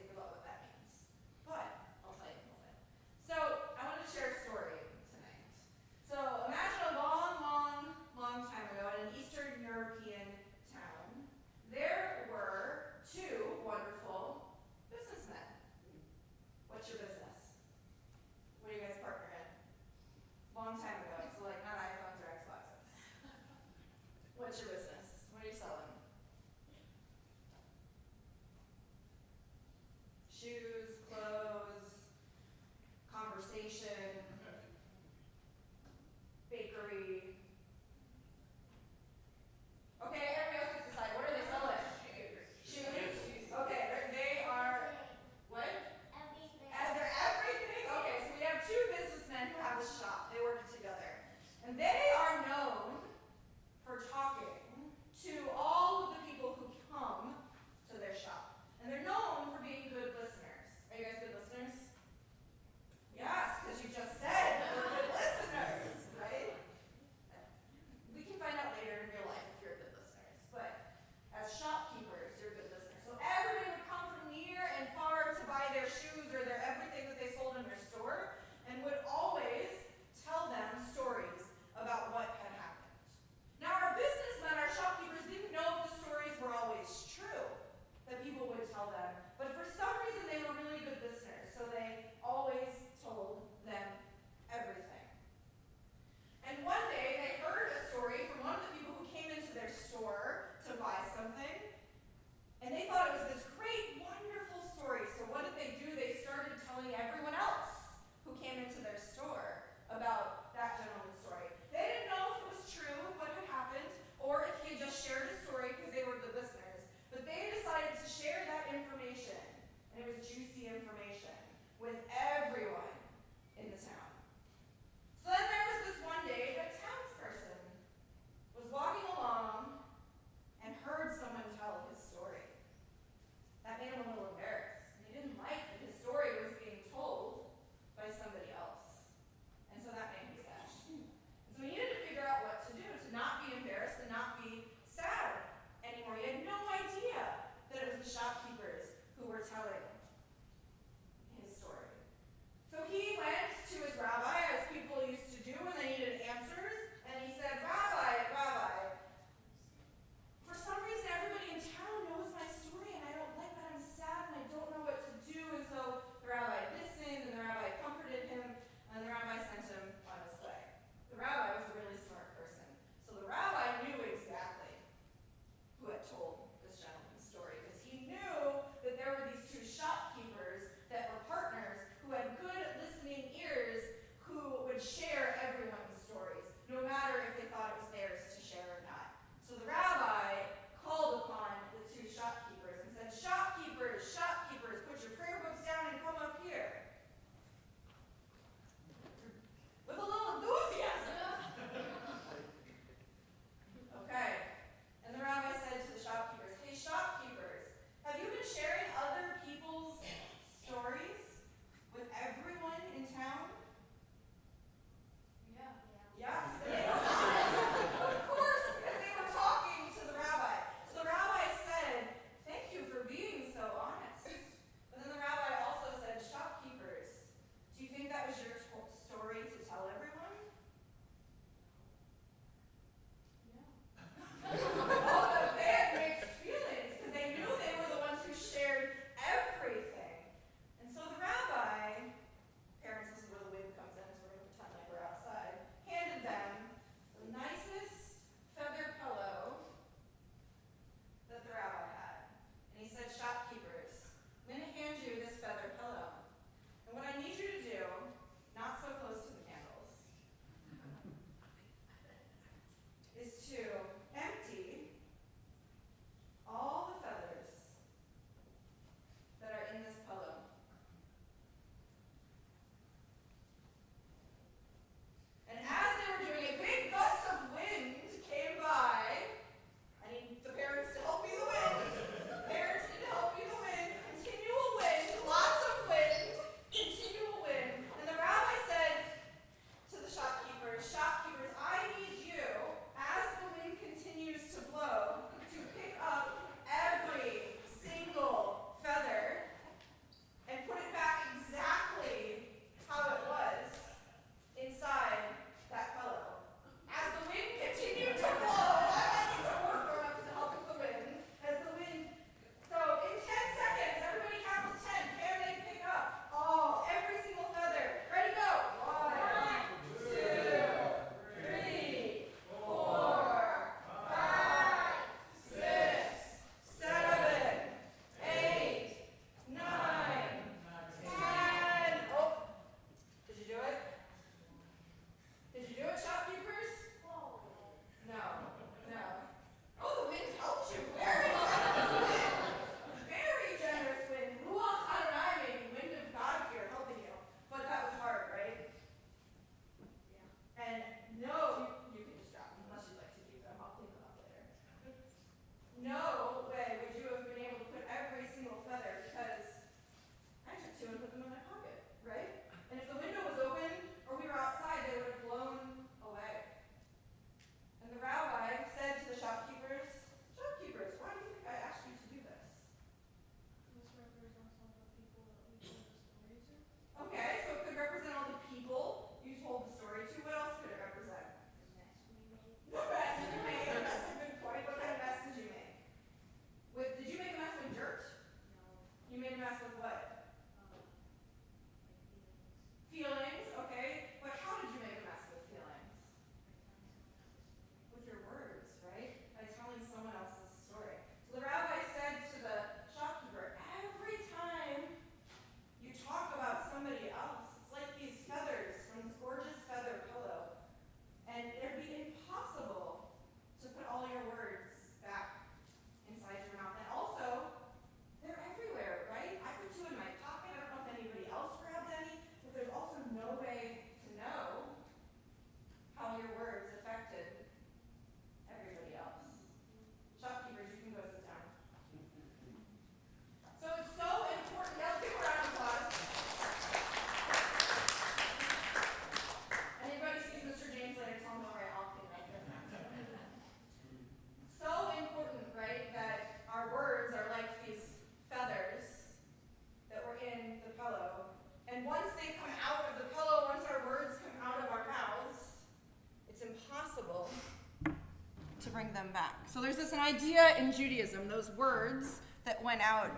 back. So there's an idea in Judaism, those words that went out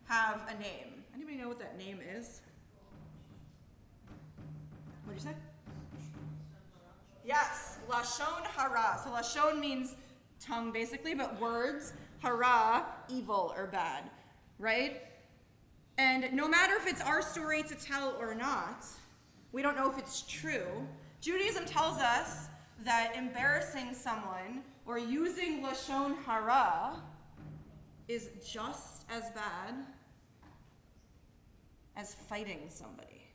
have a name. Anybody know what that name is? What'd you say? Yes, Lashon Hara. So Lashon means tongue basically, but words, Hara, evil or bad, right? And no matter if it's our story to tell or not, we don't know if it's true. Judaism tells us that embarrassing someone or using Lashon Hara is just as bad as fighting somebody.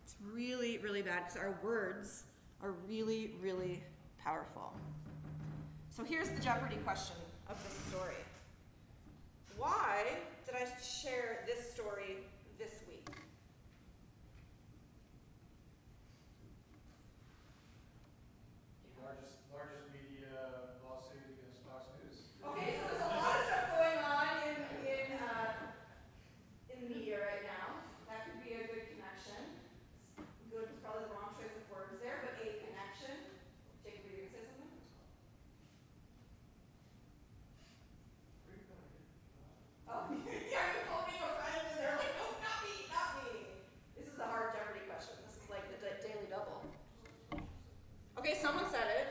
It's really, really bad because our words are really, really powerful. So here's the Jeopardy question of this story. Why did I share this story this week? Largest media lawsuit against Fox News. Okay, so there's a lot of stuff going on in media right now. That could be a good connection. Good is probably the wrong choice of words there, but a connection. Jacob, were you going to say something? Oh, yeah, you told me a friend, and they're like, no, not me, not me. This is a hard Jeopardy question. This is like the Daily Double. Okay, someone said it.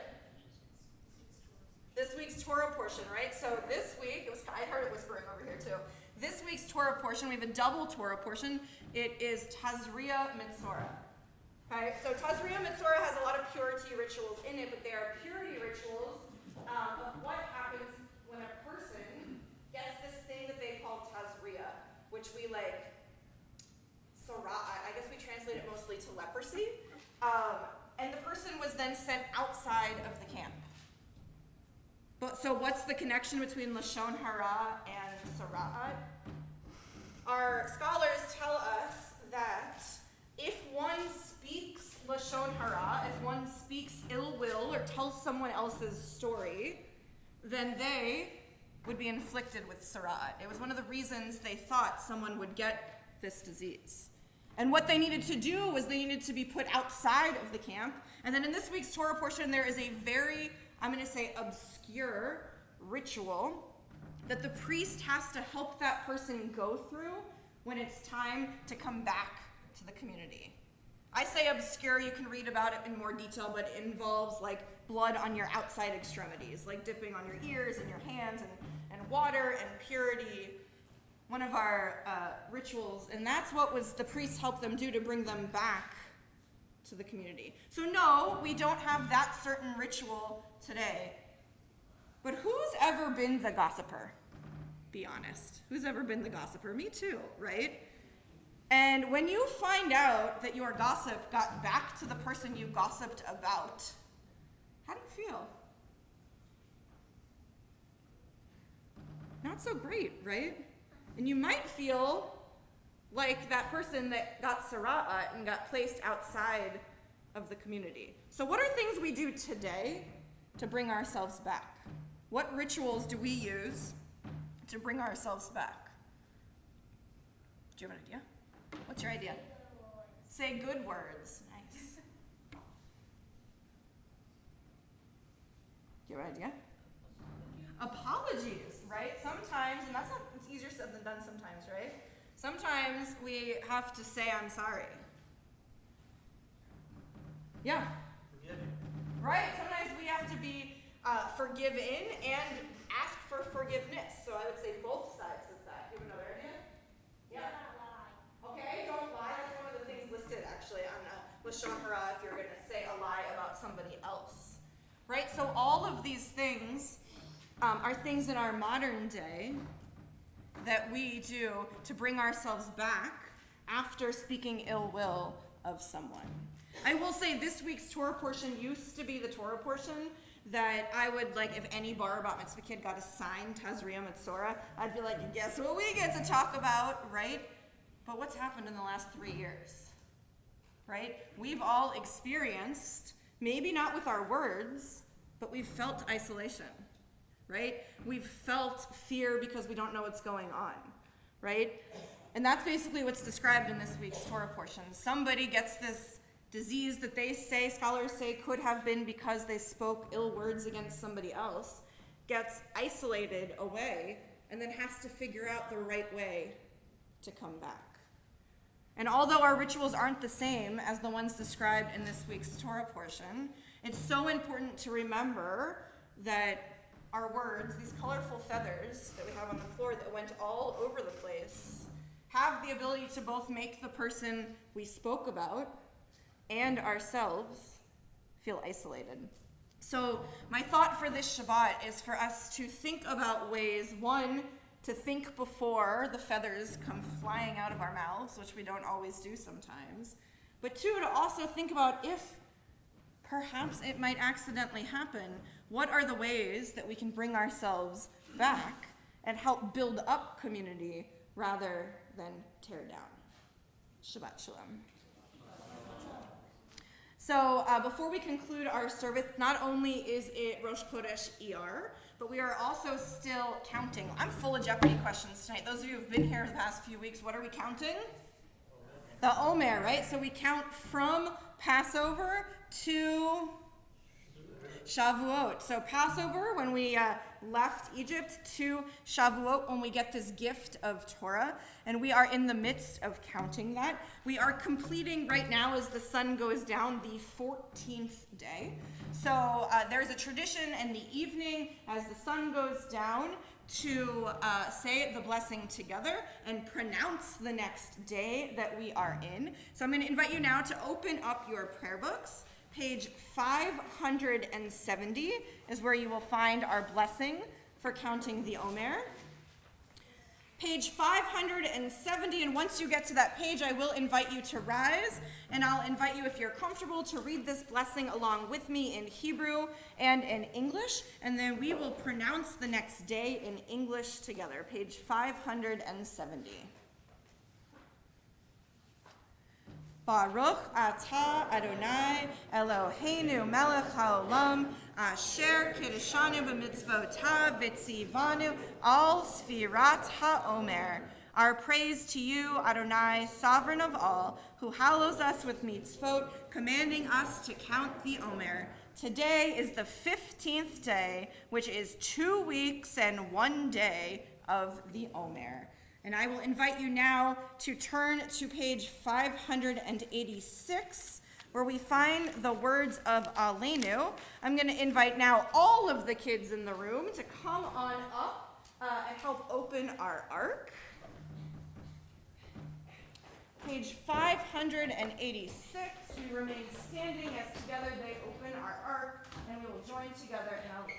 This week's Torah portion, right? So this week, I heard it whispering over here too. This week's Torah portion, we have a double Torah portion. It is Tazria Mitzorah. Okay, so Tazria Mitzorah has a lot of purity rituals in it, but they are purity rituals of what happens when a person gets this thing that they call Tazria, which we like, I guess we translate it mostly to leprosy. And the person was then sent outside of the camp. So what's the connection between Lashon Hara and Sara'at? Our scholars tell us that if one speaks Lashon Hara, if one speaks ill will or tells someone else's story, then they would be inflicted with Sara'at. It was one of the reasons they thought someone would get this disease. And what they needed to do was they needed to be put outside of the camp. And then in this week's Torah portion, there is a very, I'm going to say, obscure ritual that the priest has to help that person go through when it's time to come back to the community. I say obscure, you can read about it in more detail, but it involves like blood on your outside extremities, like dipping on your ears and your hands and water and purity. One of our rituals, and that's what the priests helped them do to bring them back to the community. So no, we don't have that certain ritual today. But who's ever been the gossiper? Be honest. Who's ever been the gossiper? Me too, right? And when you find out that your gossip got back to the person you gossiped about, how do you feel? Not so great, right? And you might feel like that person that got Sara'at and got placed outside of the community. So what are things we do today to bring ourselves back? What rituals do we use to bring ourselves back? Do you have an idea? What's your idea? Say good words. Nice. Do you have an idea? Apologies, right? Sometimes, and it's easier said than done sometimes, right? Sometimes we have to say, I'm sorry. Yeah. Forgiving. Right, sometimes we have to be forgiven and ask for forgiveness. So I would say both sides of that. You have another idea? Do not lie. Okay, don't lie. That's one of the things listed actually on Lashon Hara if you're going to say a lie about somebody else. Right, so all of these things are things in our modern day that we do to bring ourselves back after speaking ill will of someone. I will say this week's Torah portion used to be the Torah portion that I would, like, if any bar bat mitzvah kid got assigned Tazria Mitzorah, I'd be like, guess what we get to talk about, right? But what's happened in the last 3 years, right? We've all experienced, maybe not with our words, but we've felt isolation, right? We've felt fear because we don't know what's going on, right? And that's basically what's described in this week's Torah portion. Somebody gets this disease that scholars say could have been because they spoke ill words against somebody else, gets isolated away and then has to figure out the right way to come back. And although our rituals aren't the same as the ones described in this week's Torah portion, it's so important to remember that our words, these colorful feathers that we have on the floor that went all over the place, have the ability to both make the person we spoke about and ourselves feel isolated. So my thought for this Shabbat is for us to think about ways, one, to think before the feathers come flying out of our mouths, which we don't always do sometimes, but two, to also think about if perhaps it might accidentally happen, what are the ways that we can bring ourselves back and help build up community rather than tear down. Shabbat Shalom. So before we conclude our service, not only is it Rosh Chodesh ER, but we are also still counting. I'm full of Jeopardy questions tonight. Those of you who've been here the past few weeks, what are we counting? The Omer, right? So we count from Passover to Shavuot. So Passover, when we left Egypt, to Shavuot, when we get this gift of Torah, and we are in the midst of counting that. We are completing right now, as the sun goes down, the 14th day. So there's a tradition in the evening, as the sun goes down, to say the blessing together and pronounce the next day that we are in. So I'm going to invite you now to open up your prayer books. Page 570 is where you will find our blessing for counting the Omer. Page 570, and once you get to that page, I will invite you to rise, and I'll invite you, if you're comfortable, to read this blessing along with me in Hebrew and in English, and then we will pronounce the next day in English together. Page 570. Baruch atah Adonai Eloheinu melech haolam asher kiddushanu b'mitzvotav v'tzivanu al sfirat haomer. Our praise to you, Adonai, sovereign of all, who hallows us with mitzvot, commanding us to count the Omer. Today is the 15th day, which is 2 weeks and 1 day of the Omer. And I will invite you now to turn to page 586, where we find the words of Aleinu. I'm going to invite now all of the kids in the room to come on up and help open our ark. Page 586, we remain standing as together they open our ark, and we will join together in Aleinu.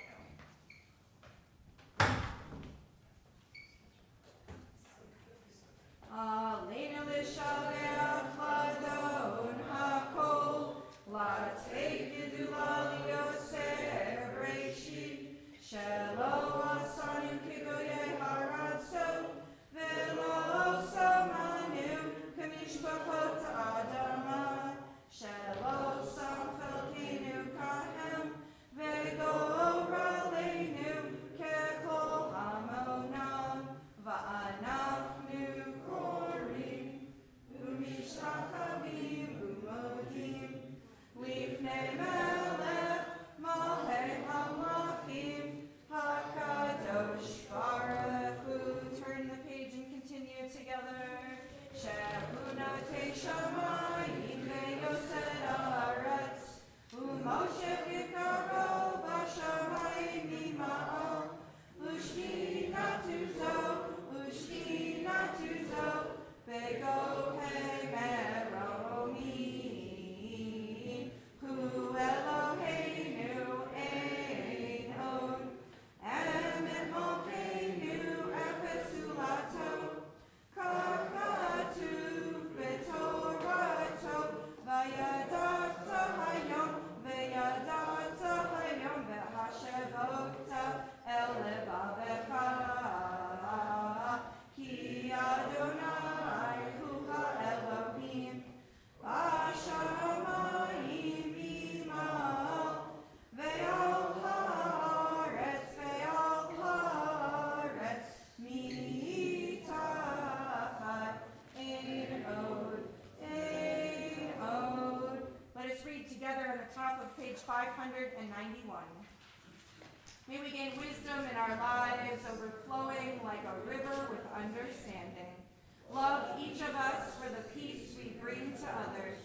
Aleinu l'shabeach l'adon hakol, l'atei gedula liyotzeh b'reishit, shelo asanu kigoyei haratzo, velo samanu k'mishpachot adama, shelo sam chalkinu kahem, v'gora on the top of page 591. May we gain wisdom in our lives, overflowing like a river with understanding. Love each of us for the peace we bring to others.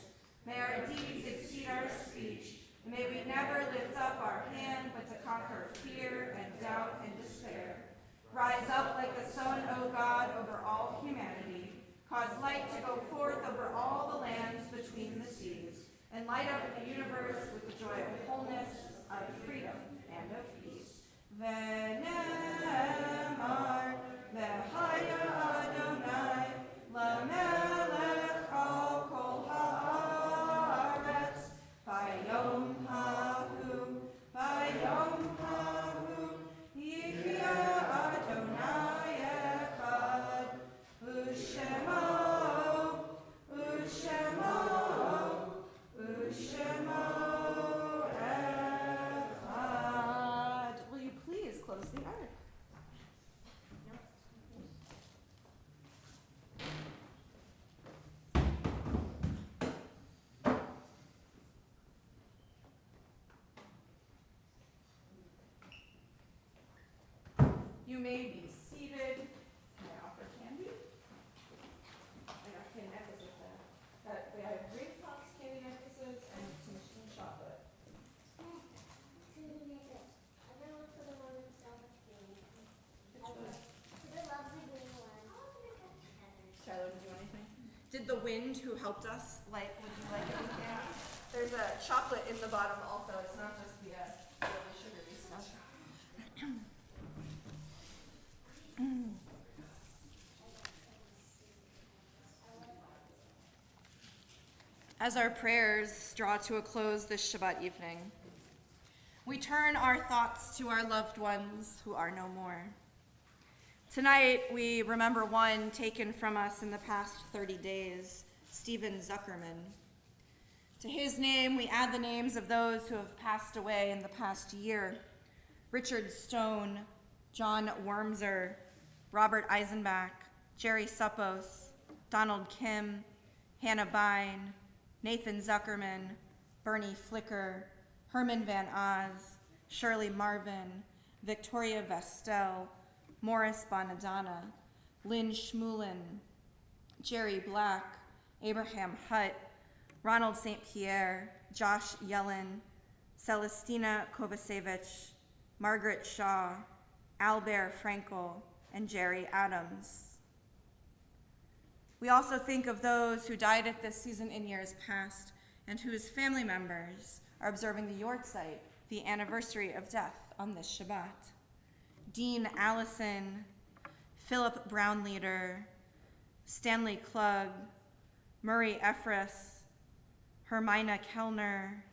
May our deeds exceed our speech. And may we never lift up our hand but to conquer fear and doubt and despair. Rise up like the sun, O God, over all humanity. Cause light to go forth over all the lands between the seas. And light up the universe with the joy of wholeness, of freedom, and of peace. V'nemar v'haya Adonai lamelech al kol haaretz bayom hahu yichya Adonai echad u'shemo echad. Will you please close the ark? You may be seated. Can I offer candy? I got candy necklaces there. We have grape tops, candy necklaces, and some machine chocolate. Everyone for the one that's so much green. For the lovely green one. Shiloh, did you want anything? Did the wind who helped us, would you like anything? There's a chocolate in the bottom also. It's not just the really sugary stuff. As our prayers draw to a close this Shabbat evening, we turn our thoughts to our loved ones who are no more. Tonight, we remember one taken from us in the past 30 days, Stephen Zuckerman. To his name, we add the names of those who have passed away in the past year: Richard Stone, John Wormser, Robert Eisenbach, Jerry Suppos, Donald Kim, Hannah Bine, Nathan Zuckerman, Bernie Flicker, Herman Van Oz, Shirley Marvin, Victoria Vestel, Morris Bonadonna, Lynn Schmulin, Jerry Black, Abraham Hutt, Ronald St. Pierre, Josh Yellen, Celestina Kovacevic, Margaret Shaw, Albert Frankel, and Jerry Adams. We also think of those who died at this season in years past and whose family members are observing the Yortzeit, the anniversary of death on this Shabbat. Dean Allison, Philip Brownleader, Stanley Klug, Murray Efres, Hermina Kellner,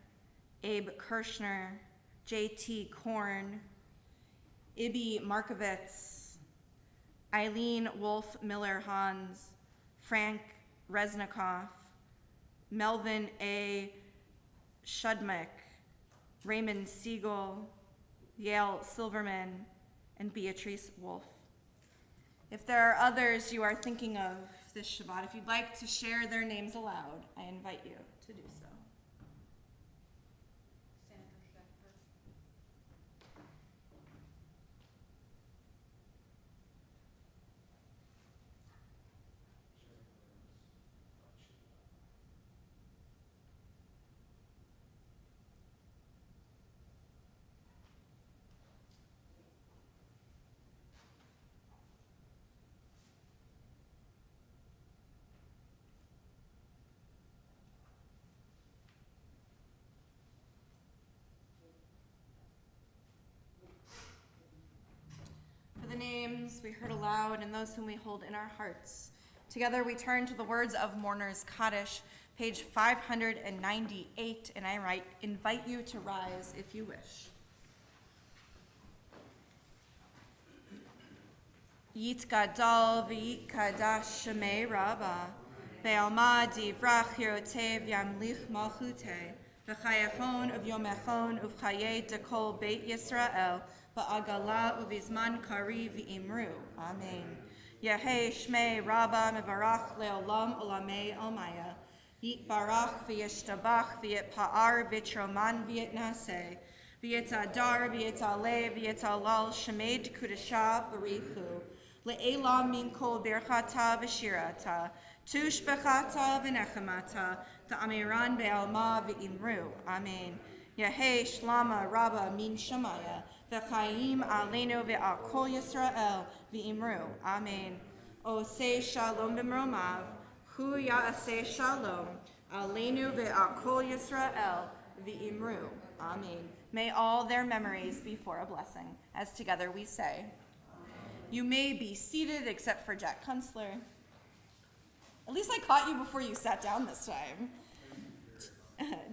Abe Kirschner, J.T. Korn, Ibby Markovitz, Eileen Wolf Miller-Hans, Frank Reznikoff, Melvin A. Shudmick, Raymond Siegel, Yale Silverman, and Beatrice Wolf. If there are others you are thinking of this Shabbat, if you'd like to share their names aloud, I invite you to do so. Names we heard aloud and those whom we hold in our hearts. Together we turn to the words of Mourner's Kaddish, page 598, and I invite you to rise if you wish. Yitgadal v'yitkadash shemei Rabbah, be'alma divrach hirotev yamlich malchute, v'chayachon uv'yomechon uv'chayei dekol beit Yisrael, ba'agala uvizman kari v'imru. Amen. Yehei shmei Rabbah mevarach leolam olamei almaya. Yitbarach v'yishtabach v'yitpa'ar v'yitroman v'yitnaseh v'yitadar v'yitaleh v'yitalal shemed kudasha barichu le'elam min kol birchata v'shirata tushbechata v'nechamata ta'amiran be'alma v'imru. Amen. Yehei shlama rabba min shamaya v'chaim aleinu ve'al kol Yisrael v'imru. Amen. Oseh shalom b'mromav hu ya'aseh shalom aleinu ve'al kol Yisrael v'imru. Amen. May all their memories be for a blessing. As together we say. You may be seated except for Jack Kunstler. At least I caught you before you sat down this time.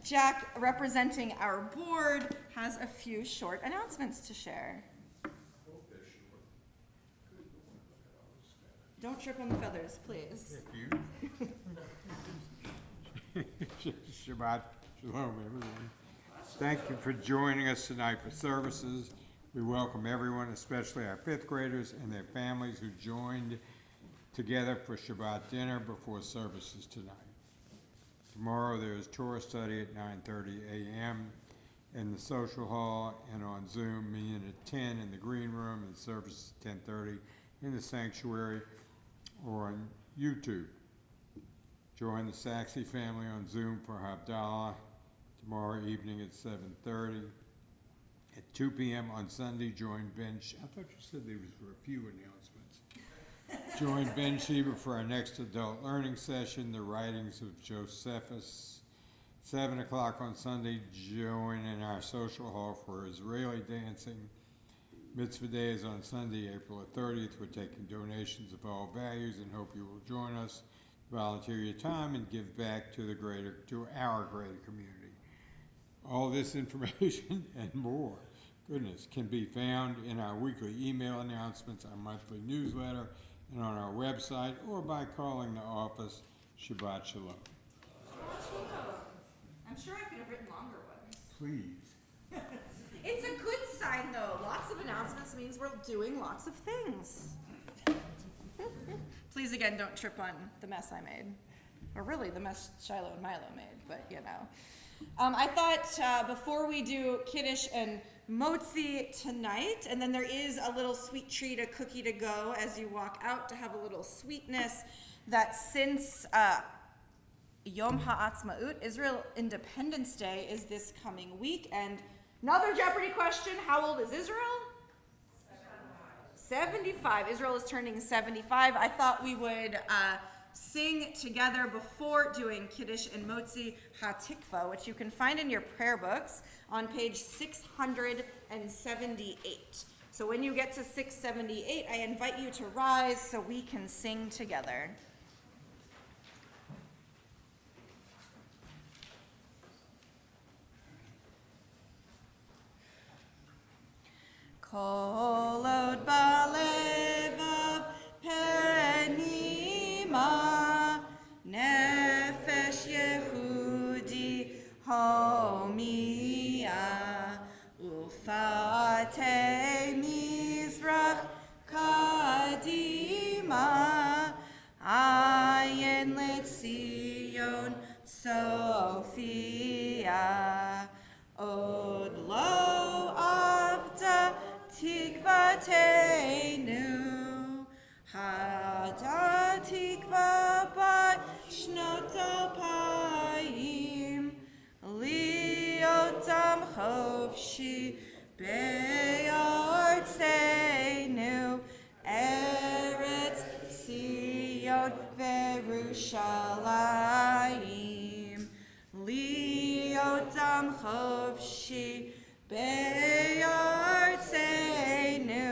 Jack, representing our board, has a few short announcements to share. Don't trip on the feathers, please. Shabbat shalom, everyone. Thank you for joining us tonight for services. We welcome everyone, especially our fifth graders and their families who joined together for Shabbat dinner before services tonight. Tomorrow there is Torah study at 9:30 a.m. in the social hall and on Zoom, meeting at 10 in the green room, and service at 10:30 in the sanctuary or on YouTube. Join the Saxey family on Zoom for Havdalah tomorrow evening at 7:30. At 2 p.m. on Sunday, join Ben. I thought you said there were a few announcements. Join Ben Sheba for our next adult learning session, the writings of Josephus. 7 o'clock on Sunday, join in our social hall for Israeli dancing. Mitzvah Day is on Sunday, April 30th. We're taking donations of all values and hope you will join us, volunteer your time, and give back to our greater community. All this information and more, can be found in our weekly email announcements, our monthly newsletter, and on our website, or by calling the office. Shabbat shalom. I'm sure I could have written longer ones. Please. It's a good sign, though. Lots of announcements means we're doing lots of things. Please, again, don't trip on the mess I made. Or really, the mess Shiloh and Milo made, but you know. I thought before we do Kiddush and Motzi tonight, and then there is a little sweet treat, a cookie to go as you walk out to have a little sweetness, that since Yom HaAtzmaut, Israel Independence Day, is this coming week, and another Jeopardy question, how old is Israel? 75. Israel is turning 75. I thought we would sing together before doing Kiddush and Motzi HaTikva, which you can find in your prayer books on page 678. So when you get to 678, I invite you to rise so we can sing together. Kol od balevav penima nefesh Yehudi homia ufate mizrach kadima ayin letzion Sophia od lo avda tikvatenu hada tikva bat shnot alpayim liotam chovshi be'artzenu eretz Sion ve'Yerushalayim liotam chovshi be'artzenu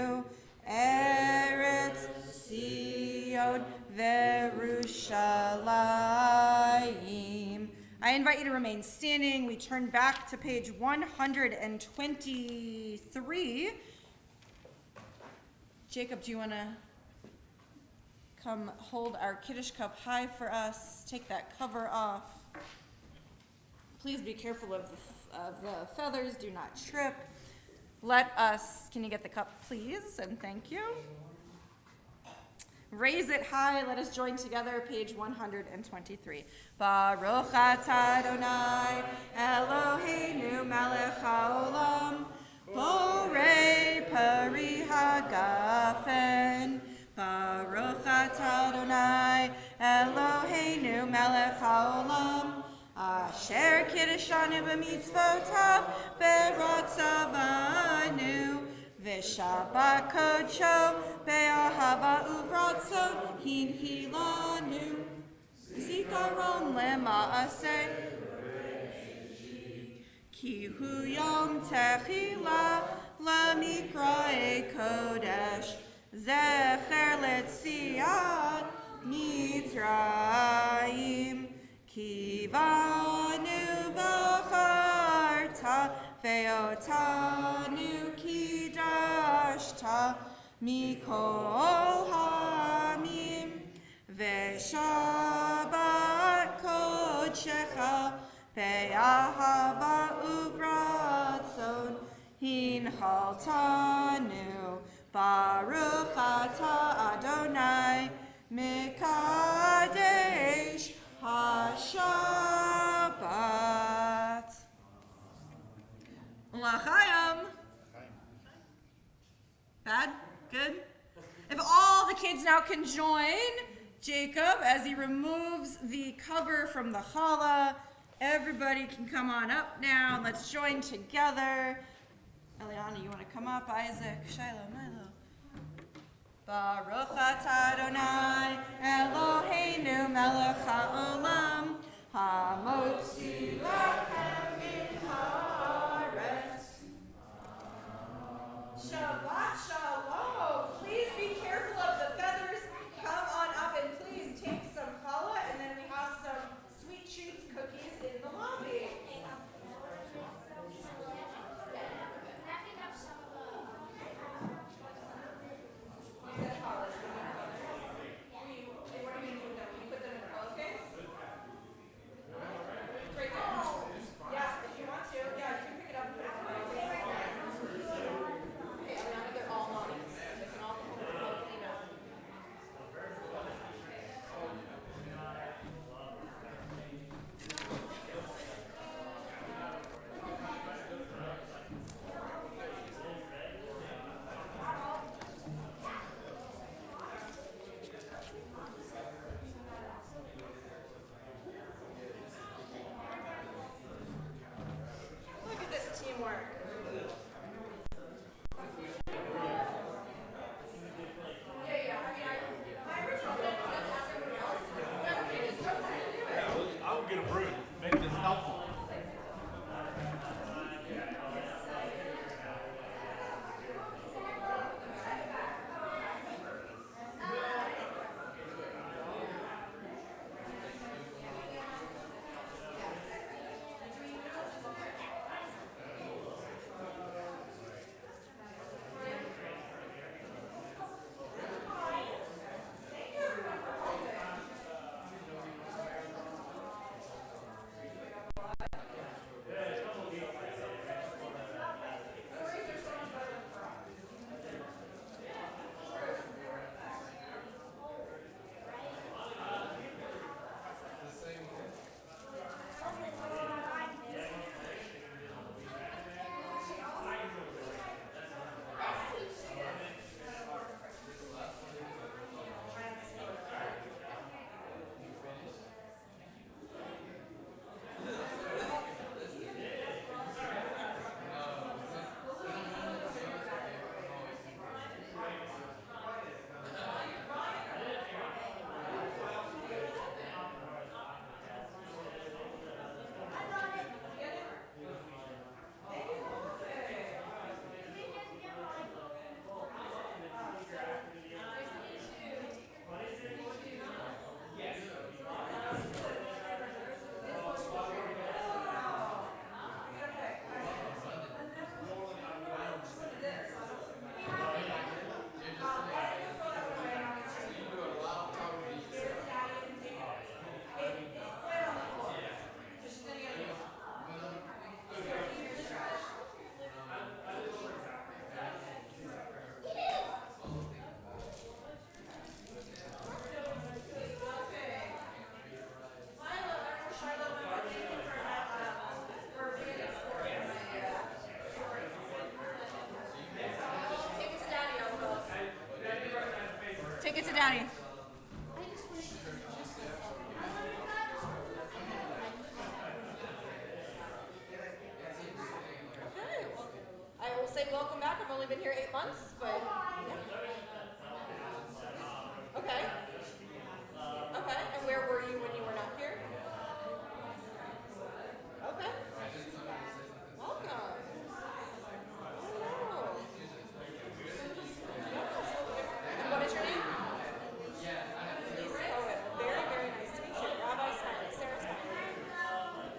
eretz Sion ve'Yerushalayim. I invite you to remain standing. We turn back to page 123. Jacob, do you want to come hold our Kiddush cup high for us? Take that cover off. Please be careful of the feathers. Do not trip. Let us, can you get the cup, please? And thank you. Raise it high. Let us join together, page 123. Baruch atah Adonai Eloheinu melech haolam borei pari hagafen. Baruch atah Adonai Eloheinu melech haolam asher kiddushanu b'mitzvotav v'ratzavanu v'shabbat kodsho be'ahava uvratzon hinhilanu zikaron lema'aseh ki hu yom techila lamikrae kodesh zecher letziat mitzrayim ki vanu v'charta ve'otanu kidashta mikol hamim ve'shabbat kodshecha be'ahava uvratzon hinchaltanu baruch atah Adonai mekadesh ha-Shabbat. L'chaim. Bad? Good? If all the kids now can join Jacob as he removes the cover from the challah, everybody can come on up now. Let's join together. Eliana, you want to come up? Isaac, Shiloh, Milo. Baruch atah Adonai Eloheinu melech haolam hamotzi lechem min haaretz. Shabbat shalom. Please be careful of the feathers. Come on up and please take some challah, and then we have some sweet treats, cookies in the lobby. Look at this teamwork. I will get a broom, make this helpful. Maddie? Okay, well, I will say welcome back. I've only been here 8 months, but yeah. Okay. Okay, and where were you when you were not here? Okay. Welcome. Oh. And what is your name? Lisa Owen. Very, very nice to meet you. Rabbi Smiley. Sarah Smiley. Lovely.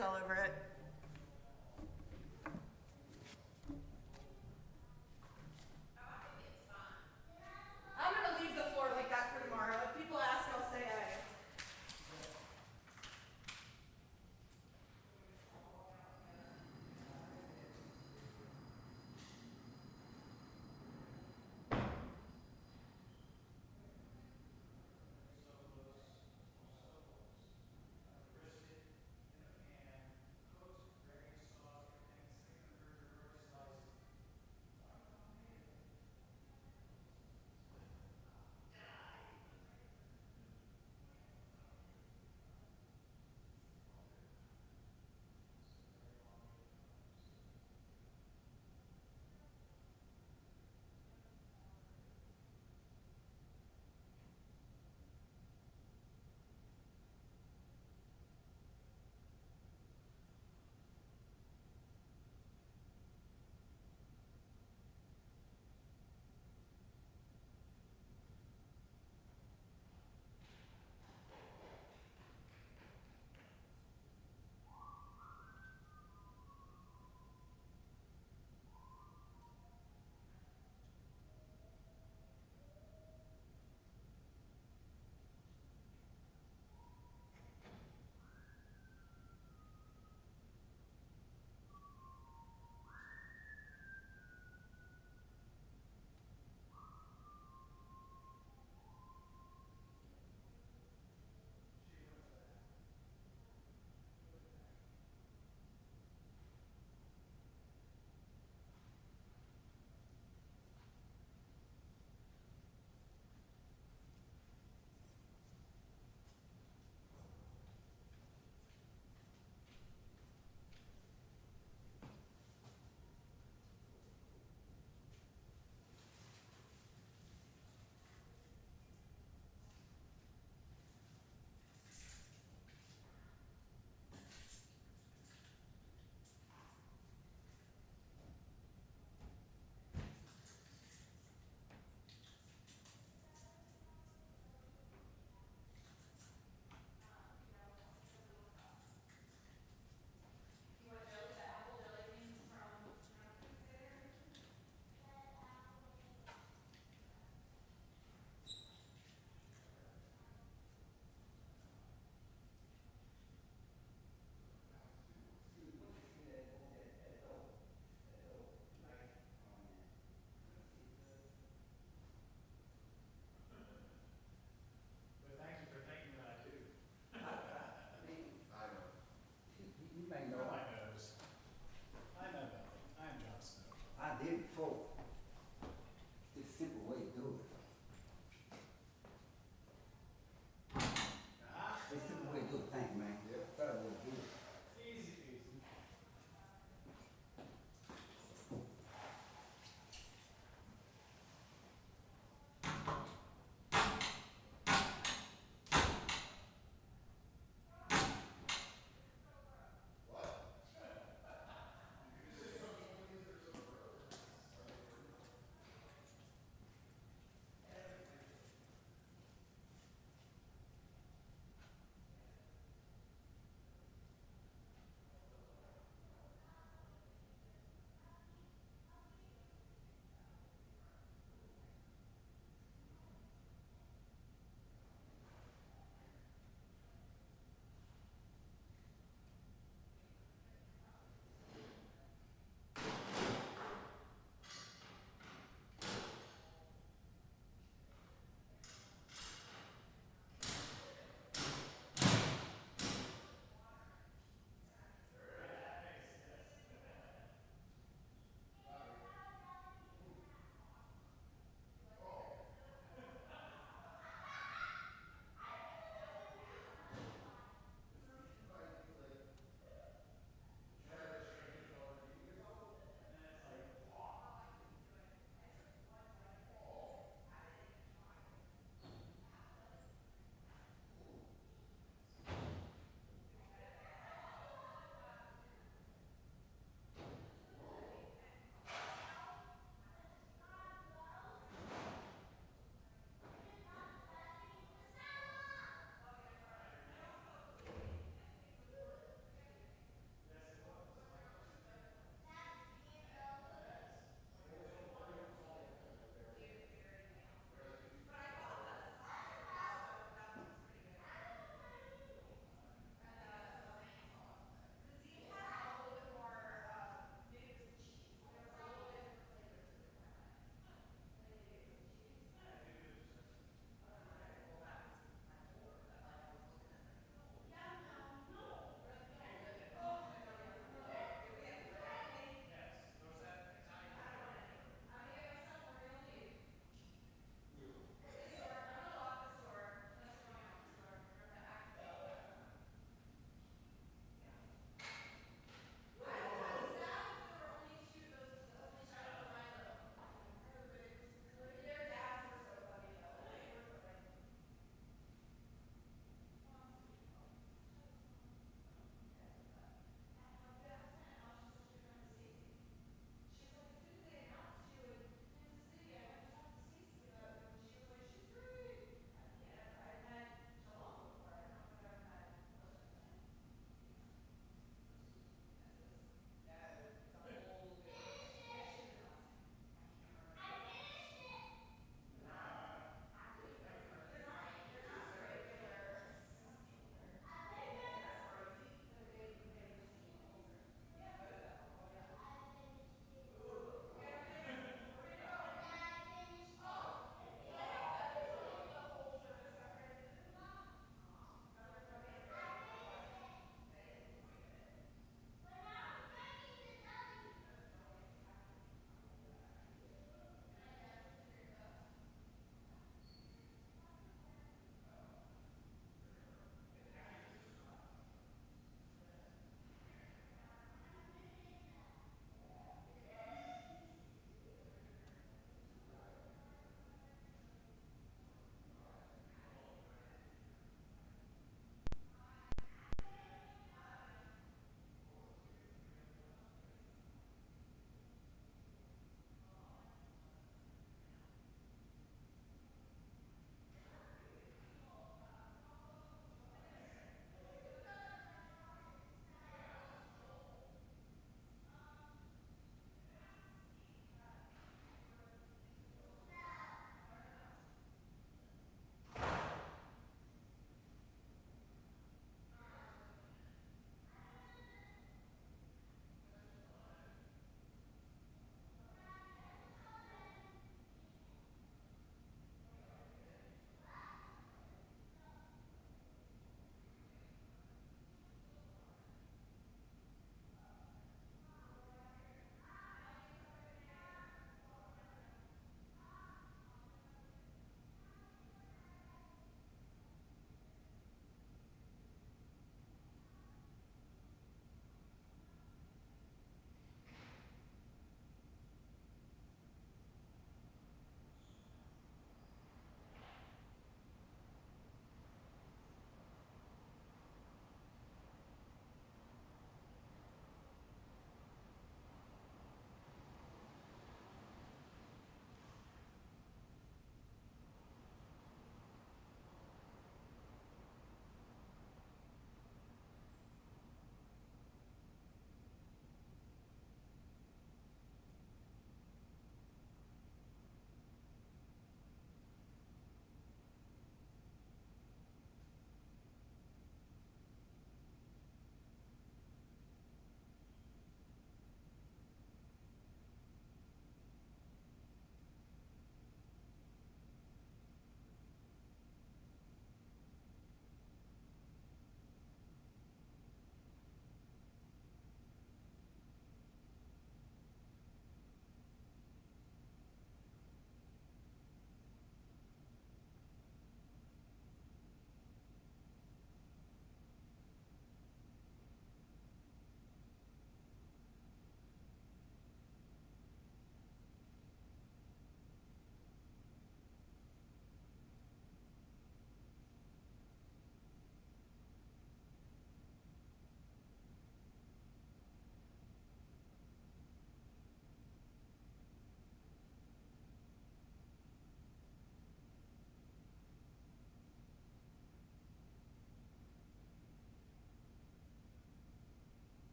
all over it.